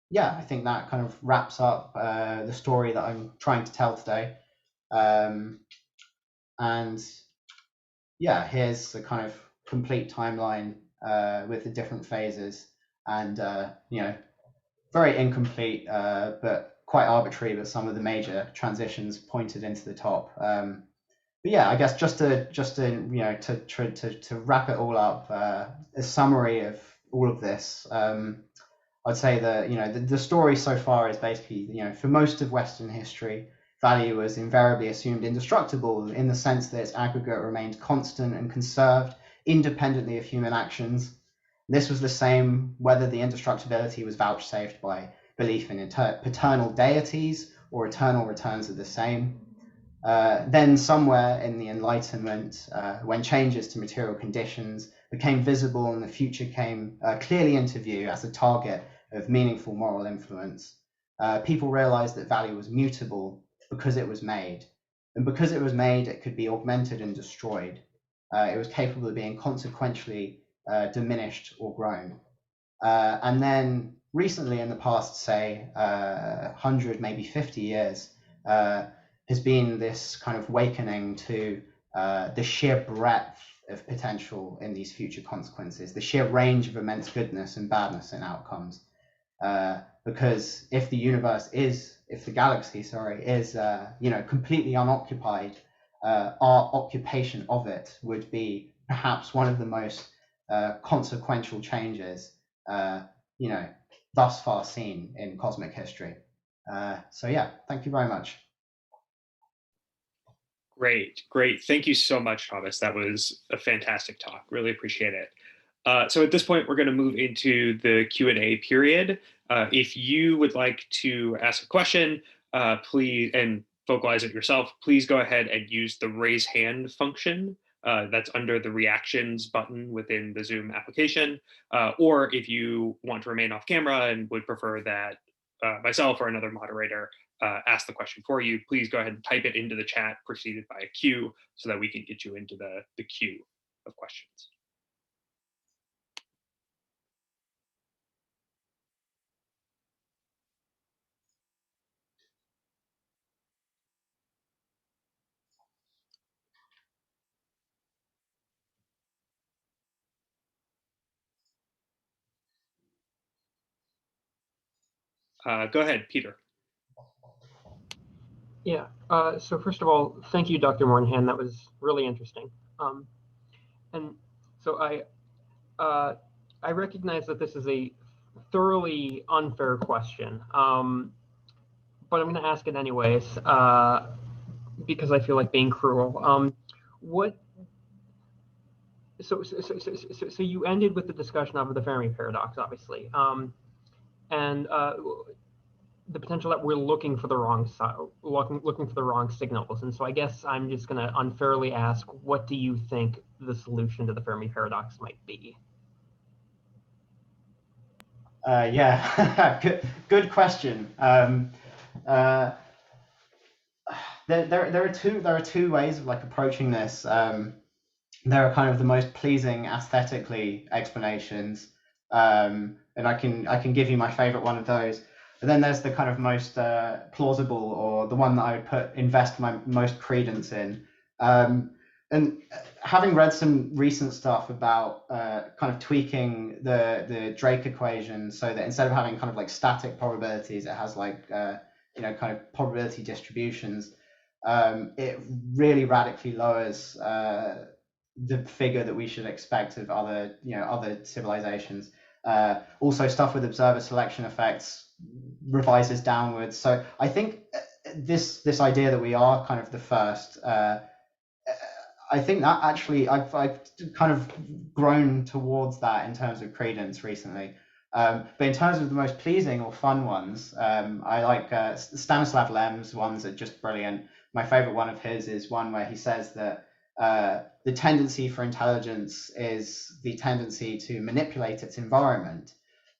yeah, I think that kind of wraps up the story that I'm trying to tell today. And yeah, here's the kind of complete timeline with the different phases, and very incomplete, but quite arbitrary. But some of the major transitions pointed into the top. But yeah, I guess just to to wrap it all up, a summary of all of this. I'd say that the story so far is basically for most of Western history, value was invariably assumed indestructible in the sense that its aggregate remained constant and conserved independently of human actions. This was the same whether the indestructibility was vouchsafed by belief in paternal deities or eternal returns of the same. Then somewhere in the Enlightenment, when changes to material conditions became visible and the future came clearly into view as a target of meaningful moral influence, people realized that value was mutable because it was made. And because it was made, it could be augmented and destroyed. It was capable of being consequentially diminished or grown. And then recently, in the past, say, 100, maybe 50 years, has been this kind of awakening to the sheer breadth of potential in these future consequences, the sheer range of immense goodness and badness in outcomes. Because if the galaxy, is completely unoccupied, our occupation of it would be perhaps one of the most consequential changes, thus far seen in cosmic history. So yeah, thank you very much. Great. Thank you so much, Thomas. That was a fantastic talk. Really appreciate it. So at this point, we're going to move into the Q&A period. If you would like to ask a question, please, and vocalize it yourself, please go ahead and use the raise hand function that's under the reactions button within the Zoom application. Or if you want to remain off camera and would prefer that myself or another moderator ask the question for you, please go ahead and type it into the chat preceded by a Q so that we can get you into the queue of questions. Go ahead, Peter. Yeah, so first of all, thank you, Dr. Moynihan. That was really interesting. And so I recognize that this is a thoroughly unfair question, but I'm going to ask it anyways because I feel like being cruel. So you ended with the discussion of the Fermi paradox, obviously, and the potential that we're looking for the wrong looking for the wrong signals. And so I guess I'm just going to unfairly ask, what do you think the solution to the Fermi paradox might be? Yeah, good question. There are two ways of approaching this. There are kind of the most pleasing aesthetically explanations, and I can give you my favorite one of those. And then there's the kind of most plausible, or the one that I would invest my most credence in. And having read some recent stuff about kind of tweaking the Drake equation so that instead of having kind of static probabilities, it has kind of probability distributions. It really radically lowers the figure that we should expect of other civilizations. Also, stuff with observer selection effects revises downwards. So I think this idea that we are kind of the first, I think that actually I've kind of grown towards that in terms of credence recently. But in terms of the most pleasing or fun ones, I like Stanislav Lem's ones are just brilliant. My favorite one of his is one where he says that the tendency for intelligence is the tendency to manipulate its environment.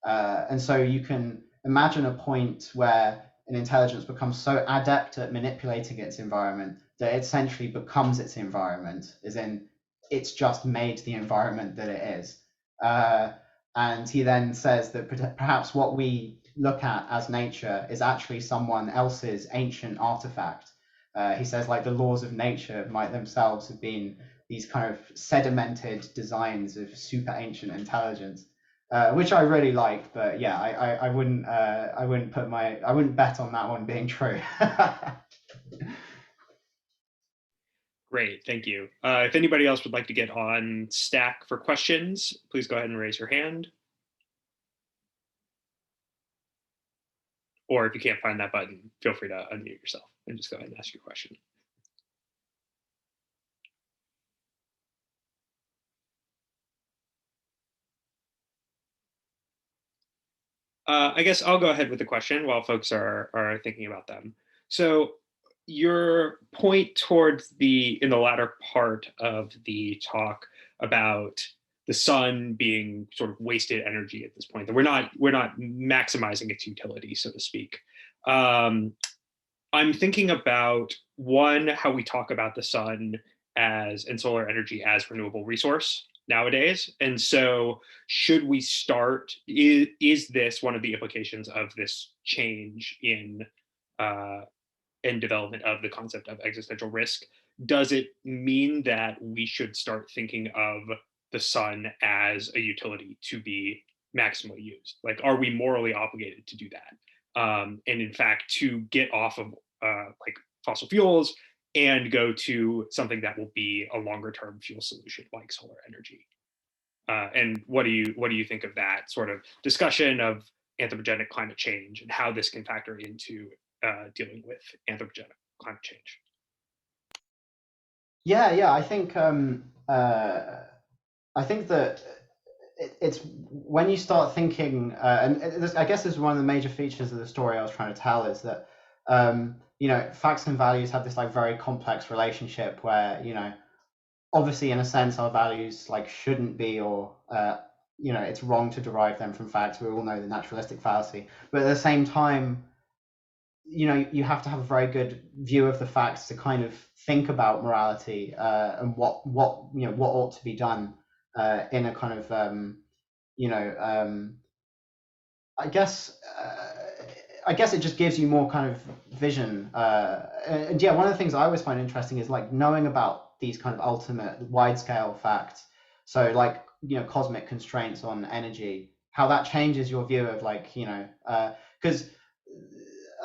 And so you can imagine a point where an intelligence becomes so adept at manipulating its environment that it essentially becomes its environment, as in it's just made the environment that it is. And he then says that perhaps what we look at as nature is actually someone else's ancient artifact. He says like the laws of nature might themselves have been these kind of sedimented designs of super ancient intelligence, which I really like. But yeah, I wouldn't bet on that one being true. Great, thank you. If anybody else would like to get on Stack for questions, please go ahead and raise your hand. Or if you can't find that button, feel free to unmute yourself and just go ahead and ask your question. I guess I'll go ahead with the question while folks are thinking about them. So your point towards in the latter part of the talk about the sun being sort of wasted energy at this point, that we're not maximizing its utility, so to speak. I'm thinking about one, how we talk about the sun and solar energy as renewable resource nowadays. And so should we start, is this one of the implications of this change in development of the concept of existential risk? Does it mean that we should start thinking of the sun as a utility to be maximally used? Like, are we morally obligated to do that? And in fact, to get off of like fossil fuels and go to something that will be a longer term fuel solution like solar energy. And what do you think of that sort of discussion of anthropogenic climate change and how this can factor into dealing with anthropogenic climate change? Yeah, I think that it's when you start thinking, and I guess this is one of the major features of the story I was trying to tell, is that facts and values have this like very complex relationship where, obviously in a sense our values like shouldn't be, or it's wrong to derive them from facts. We all know the naturalistic fallacy, but at the same time, you have to have a very good view of the facts to kind of think about morality and what ought to be done in a kind of I guess it just gives you more kind of vision. And yeah, one of the things I always find interesting is like knowing about these kind of ultimate wide scale facts. So like, cosmic constraints on energy, how that changes your view of like, because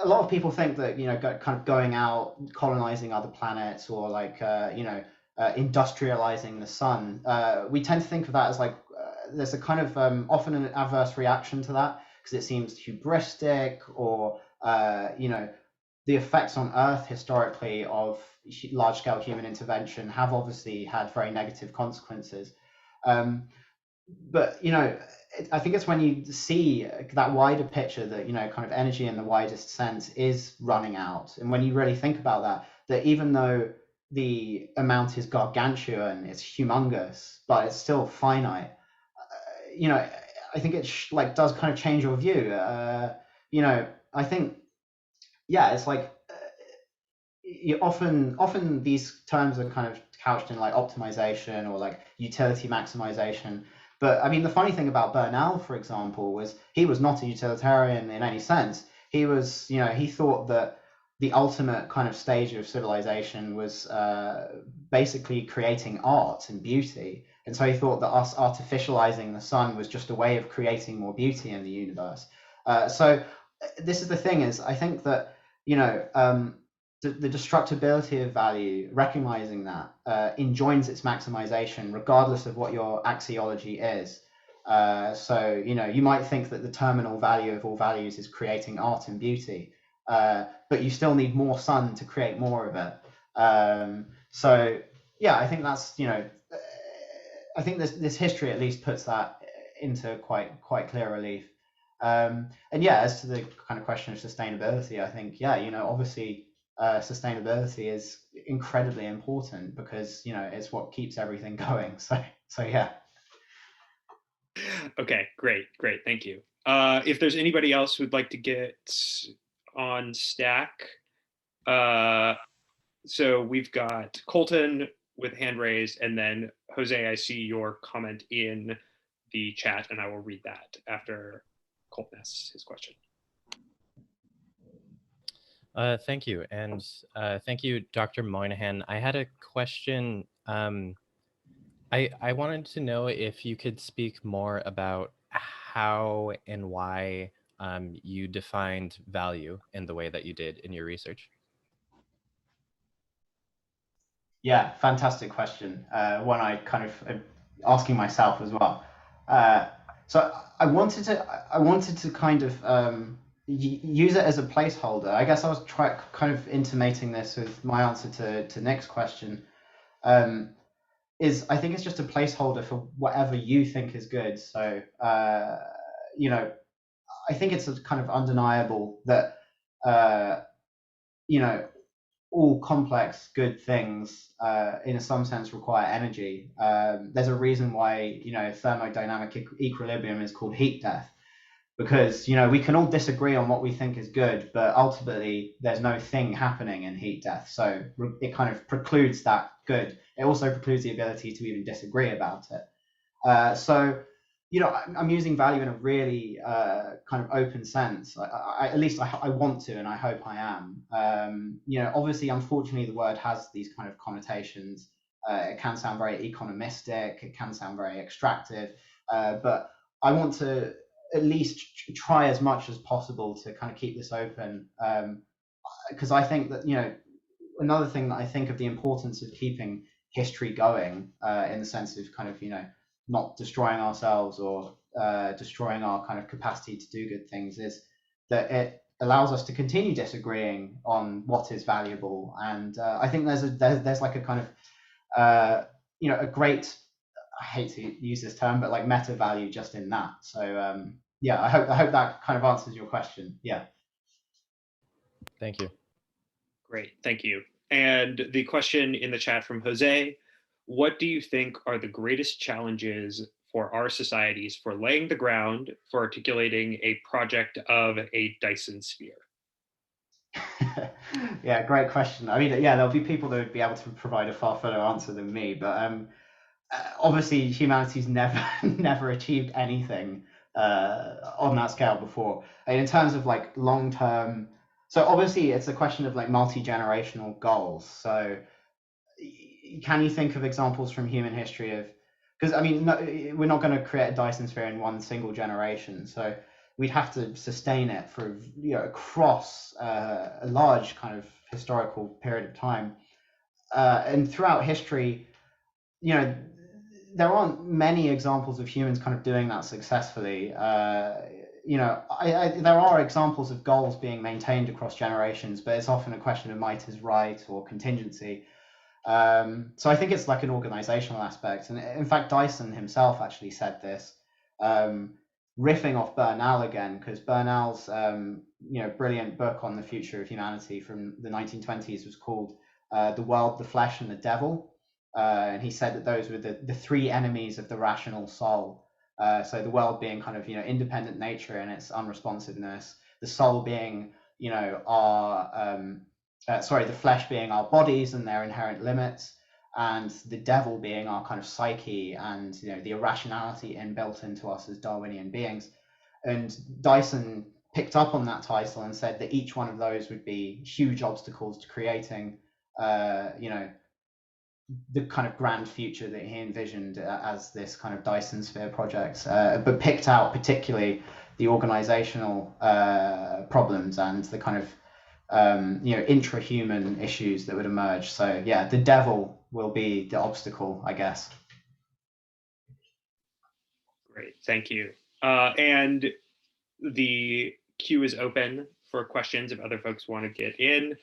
a lot of people think that, kind of going out, colonizing other planets, or like, industrializing the sun, we tend to think of that as like, there's a kind of often an adverse reaction to that, because it seems hubristic, or the effects on Earth historically of large-scale human intervention have obviously had very negative consequences. But I think it's when you see that wider picture that kind of energy in the widest sense is running out, and when you really think about that even though the amount is gargantuan, it's humongous, but it's still finite. I think it does kind of change your view. I think, yeah, it's like often these terms are kind of couched in like optimization or like utility maximization. But I mean, the funny thing about Bernal, for example, was he was not a utilitarian in any sense. He was, he thought that the ultimate kind of stage of civilization was basically creating art and beauty. And so he thought that us artificializing the sun was just a way of creating more beauty in the universe. So this is the thing, is I think that, the destructibility of value, recognizing that, enjoins its maximization regardless of what your axiology is. So, you might think that the terminal value of all values is creating art and beauty, but you still need more sun to create more of it. So, yeah, I think that's, I think this history at least puts that into quite clear relief. And yeah, as to the kind of question of sustainability, I think, yeah, obviously sustainability is incredibly important because, it's what keeps everything going. So yeah. Okay, great, thank you. If there's anybody else who'd like to get on Stack, so we've got Colton with hand raised, and then Jose, I see your comment in the chat, and I will read that after Colton asks his question. Thank you. And thank you, Dr. Moynihan. I had a question. I wanted to know if you could speak more about how and why you defined value in the way that you did in your research. Yeah, fantastic question. One I kind of asking myself as well. So I wanted to kind of use it as a placeholder. I guess I was kind of intimating this with my answer to Nick's question. Is I think it's just a placeholder for whatever you think is good. So you know, I think it's kind of undeniable that you know, all complex good things in some sense require energy. There's a reason why, you know, thermodynamic equilibrium is called heat death, because, you know, we can all disagree on what we think is good, but ultimately there's no thing happening in heat death. So it kind of precludes that good. It also precludes the ability to even disagree about it. So, you know, I'm using value in a really kind of open sense. At least I want to, and I hope I am. You know, obviously, unfortunately, the word has these kind of connotations. It can sound very economistic. It can sound very extractive. But I want to at least try as much as possible to kind of keep this open. Because I think that, you know, another thing that I think of the importance of keeping history going in the sense of kind of, you know, not destroying ourselves or destroying our kind of capacity to do good things is that it allows us to continue disagreeing on what is valuable. And I think there's like a kind of you know, a great, I hate to use this term, but like meta value just in that. So yeah, I hope that kind of answers your question. Yeah. Thank you. Great, thank you. And the question in the chat from Jose: what do you think are the greatest challenges for our societies for laying the ground for articulating a project of a Dyson sphere? Yeah, great question. I mean, yeah, there'll be people that would be able to provide a far further answer than me, but obviously humanity's never achieved anything on that scale before. And in terms of like long-term, so obviously it's a question of like multi-generational goals. So can you think of examples from human history of, because I mean, no, we're not going to create a Dyson sphere in one single generation, so we'd have to sustain it for, you know, across a large kind of historical period of time, and throughout history, you know, there aren't many examples of humans kind of doing that successfully. You know, there are examples of goals being maintained across generations, but it's often a question of might is right or contingency. So I think it's like an organizational aspect. And in fact, Dyson himself actually said this, riffing off Bernal again, because Bernal's you know, brilliant book on the future of humanity from the 1920s was called The World, the Flesh, and the Devil. And he said that those were the three enemies of the rational soul. So the world being kind of, you know, independent nature and its unresponsiveness, the soul being, you know, our the flesh being our bodies and their inherent limits, and the devil being our kind of psyche and, you know, the irrationality inbuilt into us as Darwinian beings. And Dyson picked up on that title and said that each one of those would be huge obstacles to creating, you know, the kind of grand future that he envisioned as this kind of Dyson sphere project, but picked out particularly the organizational problems and the kind of you know, intrahuman issues that would emerge. So yeah, the devil will be the obstacle, I guess. Great, thank you. And the queue is open for questions if other folks want to get in.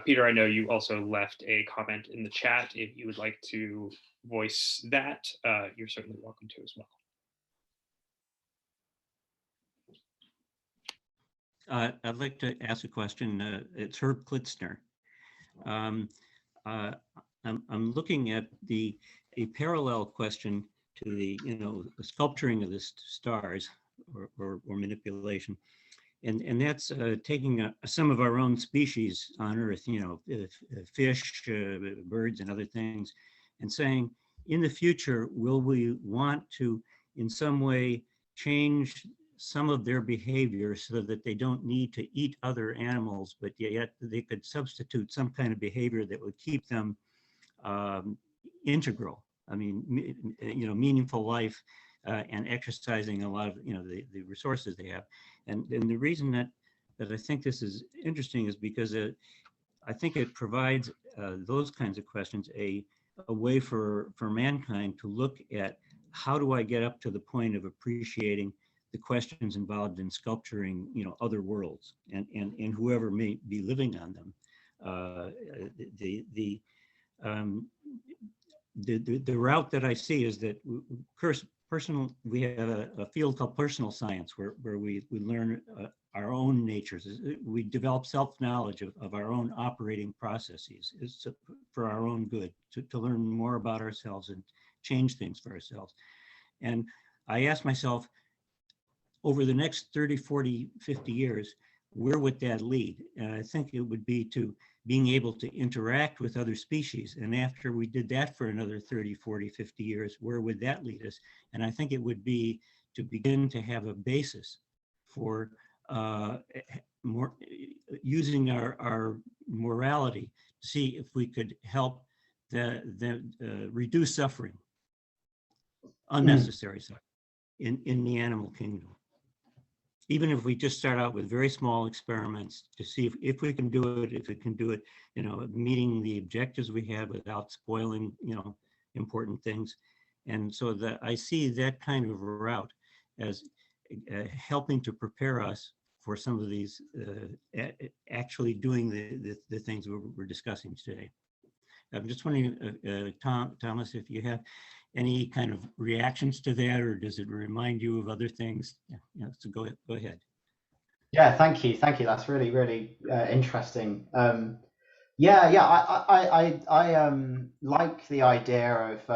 Peter, I know you also left a comment in the chat. If you would like to voice that, you're certainly welcome to as well. I'd like to ask a question. It's Herb Klitzner. I'm looking at a parallel question to the, you know, the sculpturing of the stars or manipulation, and that's taking some of our own species on Earth, you know, fish, birds, and other things, and saying, in the future, will we want to, in some way, change some of their behavior so that they don't need to eat other animals, but yet they could substitute some kind of behavior that would keep them integral. I mean, meaningful life and exercising a lot of, the resources they have. And the reason that I think this is interesting is because I think it provides those kinds of questions a way for mankind to look at how do I get up to the point of appreciating the questions involved in sculpturing, other worlds and whoever may be living on them. The route that I see is that we have a field called personal science where we learn our own natures. We develop self-knowledge of our own operating processes for our own good, to learn more about ourselves and change things for ourselves. And I ask myself, over the next 30, 40, 50 years, where would that lead? And I think it would be to being able to interact with other species. And after we did that for another 30, 40, 50 years, where would that lead us? And I think it would be to begin to have a basis for more using our morality to see if we could help reduce suffering, unnecessary suffering in the animal kingdom. Even if we just start out with very small experiments to see if we can do it, meeting the objectives we have without spoiling, important things. And so that I see that kind of route as helping to prepare us for some of these actually doing the things we're discussing today. I'm just wondering, Thomas, if you have any kind of reactions to that, or does it remind you of other things? So go ahead. Yeah, thank you. That's really, really interesting. I like the idea of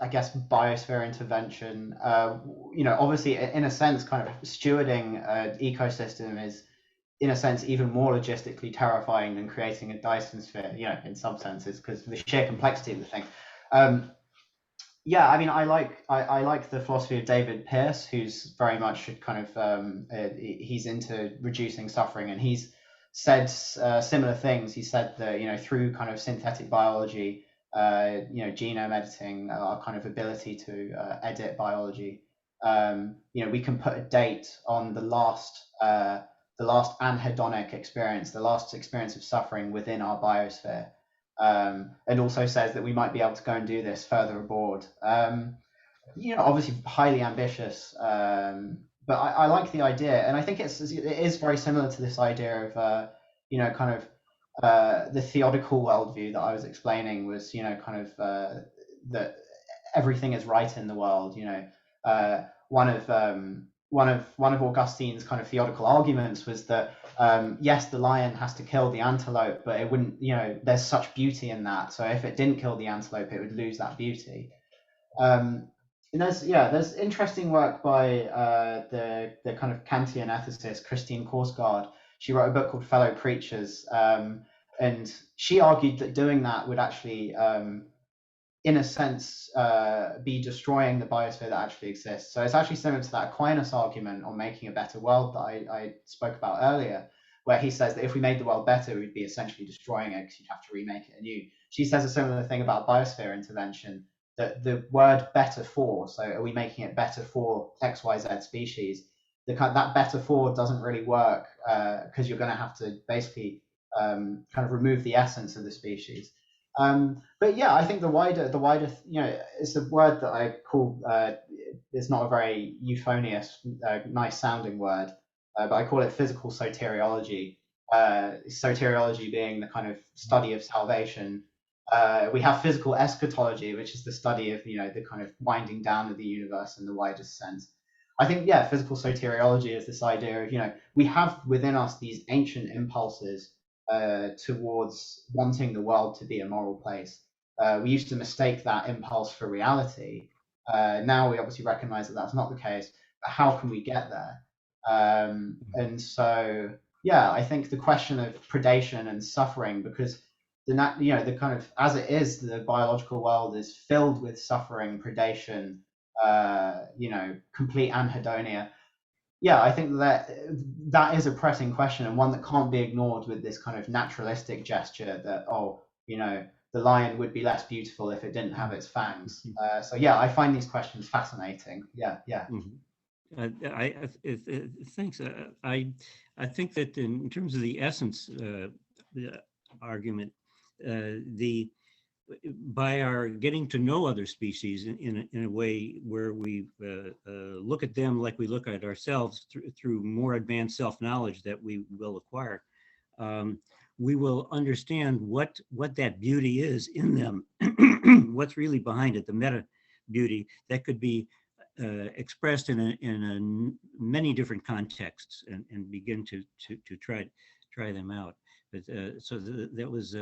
I guess biosphere intervention. Obviously, in a sense, kind of stewarding an ecosystem is, in a sense, even more logistically terrifying than creating a Dyson sphere, in some senses, because of the sheer complexity of the thing. I mean, I like the philosophy of David Pearce, who's very much kind of he's into reducing suffering, and he's said similar things. He said that through kind of synthetic biology, genome editing, our kind of ability to edit biology, we can put a date on the last anhedonic experience, the last experience of suffering within our biosphere. And also says that we might be able to go and do this further abroad. Obviously highly ambitious, but I like the idea, and I think it is very similar to this idea of the theodical worldview that I was explaining was that everything is right in the world. One of Augustine's kind of theodical arguments was that yes, the lion has to kill the antelope, but it wouldn't, there's such beauty in that. So if it didn't kill the antelope, it would lose that beauty. And there's interesting work by the kind of Kantian ethicist Christine Korsgaard. She wrote a book called Fellow Creatures, and she argued that doing that would actually in a sense, be destroying the biosphere that actually exists. So it's actually similar to that Aquinas argument on making a better world that I spoke about earlier, where he says that if we made the world better, we'd be essentially destroying it because you'd have to remake it anew. She says a similar thing about biosphere intervention, that the word better for, so are we making it better for XYZ species? That better for doesn't really work because you're going to have to basically kind of remove the essence of the species. But yeah, I think the wider, it's a word that I call, it's not a very euphonious, nice sounding word, but I call it physical soteriology. Soteriology being the kind of study of salvation. We have physical eschatology, which is the study of, the kind of winding down of the universe in the widest sense. I think, yeah, physical soteriology is this idea of, we have within us these ancient impulses towards wanting the world to be a moral place. We used to mistake that impulse for reality. Now we obviously recognize that that's not the case, but how can we get there? And so, yeah, I think the question of predation and suffering, because the kind of, as it is, the biological world is filled with suffering, predation, complete anhedonia. Yeah, I think that is a pressing question, and one that can't be ignored with this kind of naturalistic gesture that, the lion would be less beautiful if it didn't have its fangs. So yeah, I find these questions fascinating. Yeah. Thanks. I think that in terms of the essence the argument, by our getting to know other species in a way where we look at them like we look at ourselves through more advanced self-knowledge that we will acquire, we will understand what that beauty is in them, what's really behind it, the meta beauty that could be expressed in many different contexts, and begin to try them out. But that was.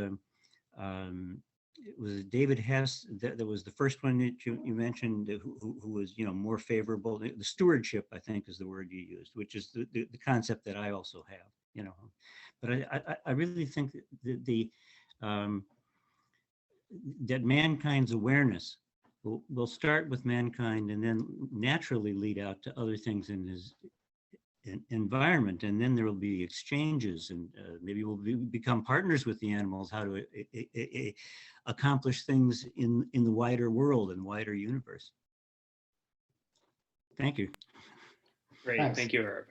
It was David Hess that was the first one that you mentioned, who was more favorable. The stewardship, I think, is the word you used, which is the concept that I also have. But I really think that that mankind's awareness will start with mankind and then naturally lead out to other things in his environment, and then there will be exchanges, and maybe we'll become partners with the animals, how to accomplish things in the wider world and wider universe. Thank you. Great. Thanks. Thank you, Herb.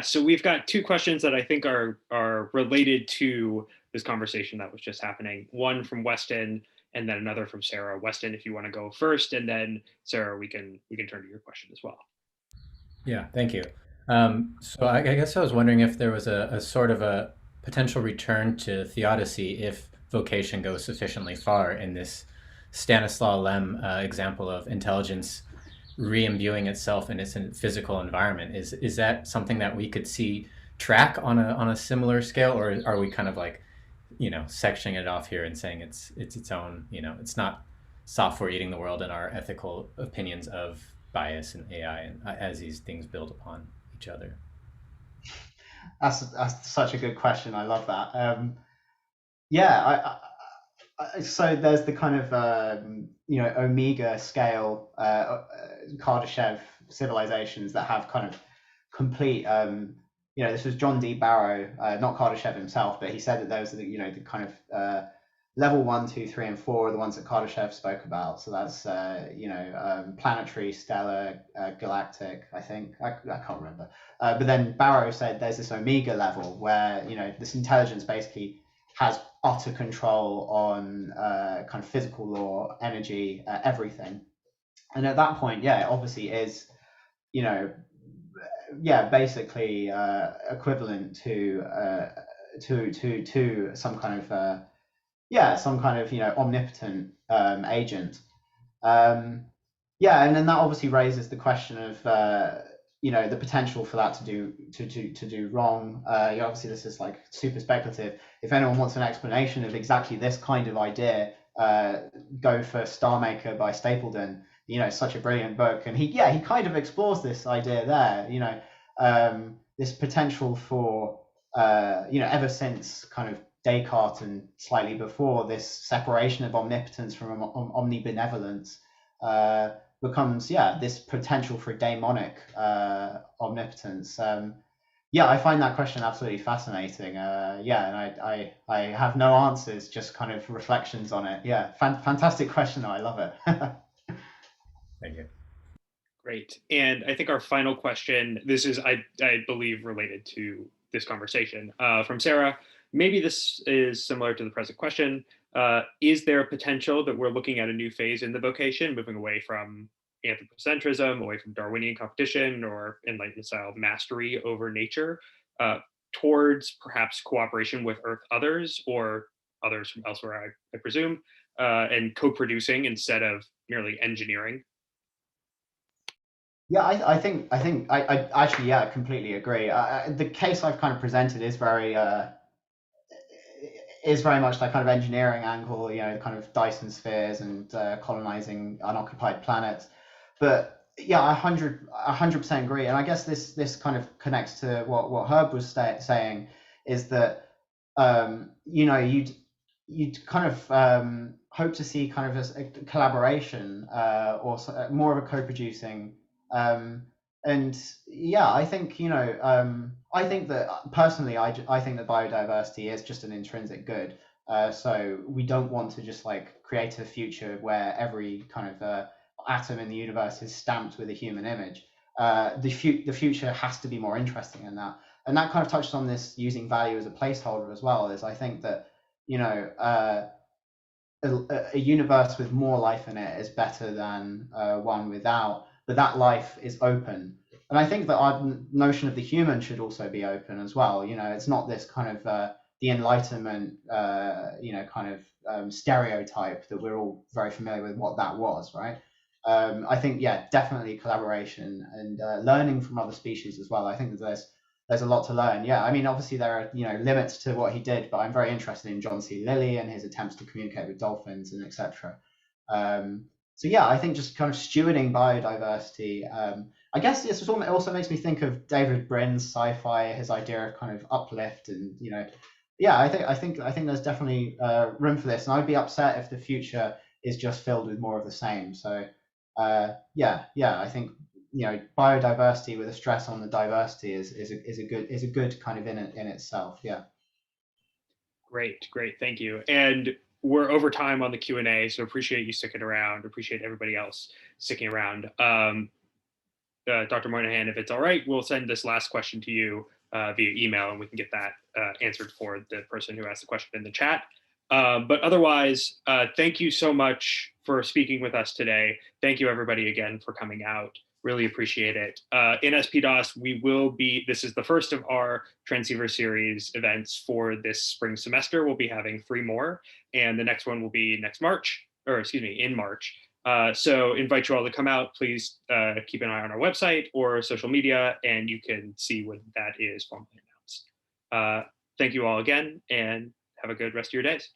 So we've got two questions that I think are related to this conversation that was just happening. One from Weston, and then another from Sarah. Weston, if you want to go first, and then Sarah, we can turn to your question as well. Yeah, thank you. So I guess I was wondering if there was a sort of a potential return to theodicy if vocation goes sufficiently far in this Stanislaw Lem example of intelligence re-imbuing itself in its physical environment. Is that something that we could see track on a similar scale, or are we kind of like, sectioning it off here and saying it's its own, it's not software eating the world, and our ethical opinions of bias and AI and as these things build upon each other? That's such a good question. I love that. So there's the kind of omega scale Kardashev civilizations that have kind of complete this was John D. Barrow, not Kardashev himself, but he said that those are the kind of level 1, 2, 3, and 4 are the ones that Kardashev spoke about. So that's planetary, stellar, galactic, I think. I can't remember. But then Barrow said there's this omega level where this intelligence basically has utter control on kind of physical law, energy, everything. And at that point, it obviously is, basically equivalent to some kind of omnipotent agent. And then that obviously raises the question of the potential for that to do wrong. Obviously this is like super speculative. If anyone wants an explanation of exactly this kind of idea, go for Star Maker by Stapledon. Such a brilliant book, and he kind of explores this idea there. This potential for ever since kind of Descartes and slightly before, this separation of omnipotence from omnibenevolence becomes this potential for daemonic omnipotence. I find that question absolutely fascinating. And I have no answers, just kind of reflections on it. Fantastic question though. I love it. Thank you. Great. And I think our final question, this is, I believe, related to this conversation, from Sarah. Maybe this is similar to the present question. Is there a potential that we're looking at a new phase in the vocation, moving away from anthropocentrism, away from Darwinian competition or Enlightenment style mastery over nature, towards perhaps cooperation with Earth others or others from elsewhere, I presume, and co-producing instead of merely engineering? I think I actually completely agree. The case I've kind of presented is very much that kind of engineering angle, kind of Dyson spheres and colonizing unoccupied planets. But I 100% agree. And I guess this kind of connects to what Herb was saying, is that you'd kind of hope to see kind of a collaboration or more of a co-producing. And yeah, I think, you know, I think that personally, I think that biodiversity is just an intrinsic good. So we don't want to just like create a future where every kind of atom in the universe is stamped with a human image. The future has to be more interesting than that. And that kind of touches on this using value as a placeholder as well, is I think that, you know, a universe with more life in it is better than one without, but that life is open. And I think that our notion of the human should also be open as well. You know, it's not this kind of the Enlightenment, you know, kind of stereotype that we're all very familiar with what that was, right? I think, yeah, definitely collaboration and learning from other species as well. I think that there's a lot to learn. Yeah, I mean, obviously there are, you know, limits to what he did, but I'm very interested in John C. Lilly and his attempts to communicate with dolphins and etc. So yeah, I think just kind of stewarding biodiversity. I guess this also makes me think of David Brin's sci-fi, his idea of kind of uplift, and you know, yeah, I think there's definitely room for this, and I'd be upset if the future is just filled with more of the same. So yeah, I think, you know, biodiversity with a stress on the diversity is a good kind of in itself. Yeah. Great, thank you. And we're over time on the Q&A, so appreciate you sticking around. Appreciate everybody else sticking around. Dr. Moynihan, if it's all right, we'll send this last question to you via email, and we can get that answered for the person who asked the question in the chat. But otherwise, thank you so much for speaking with us today. Thank you, everybody, again, for coming out. Really appreciate it. In SPDOS, this is the first of our Transceiver series events for this spring semester. We'll be having 3 more, and the next one will be in March. So invite you all to come out. Please keep an eye on our website or social media, and you can see when that is formally announced. Thank you all again, and have a good rest of your days.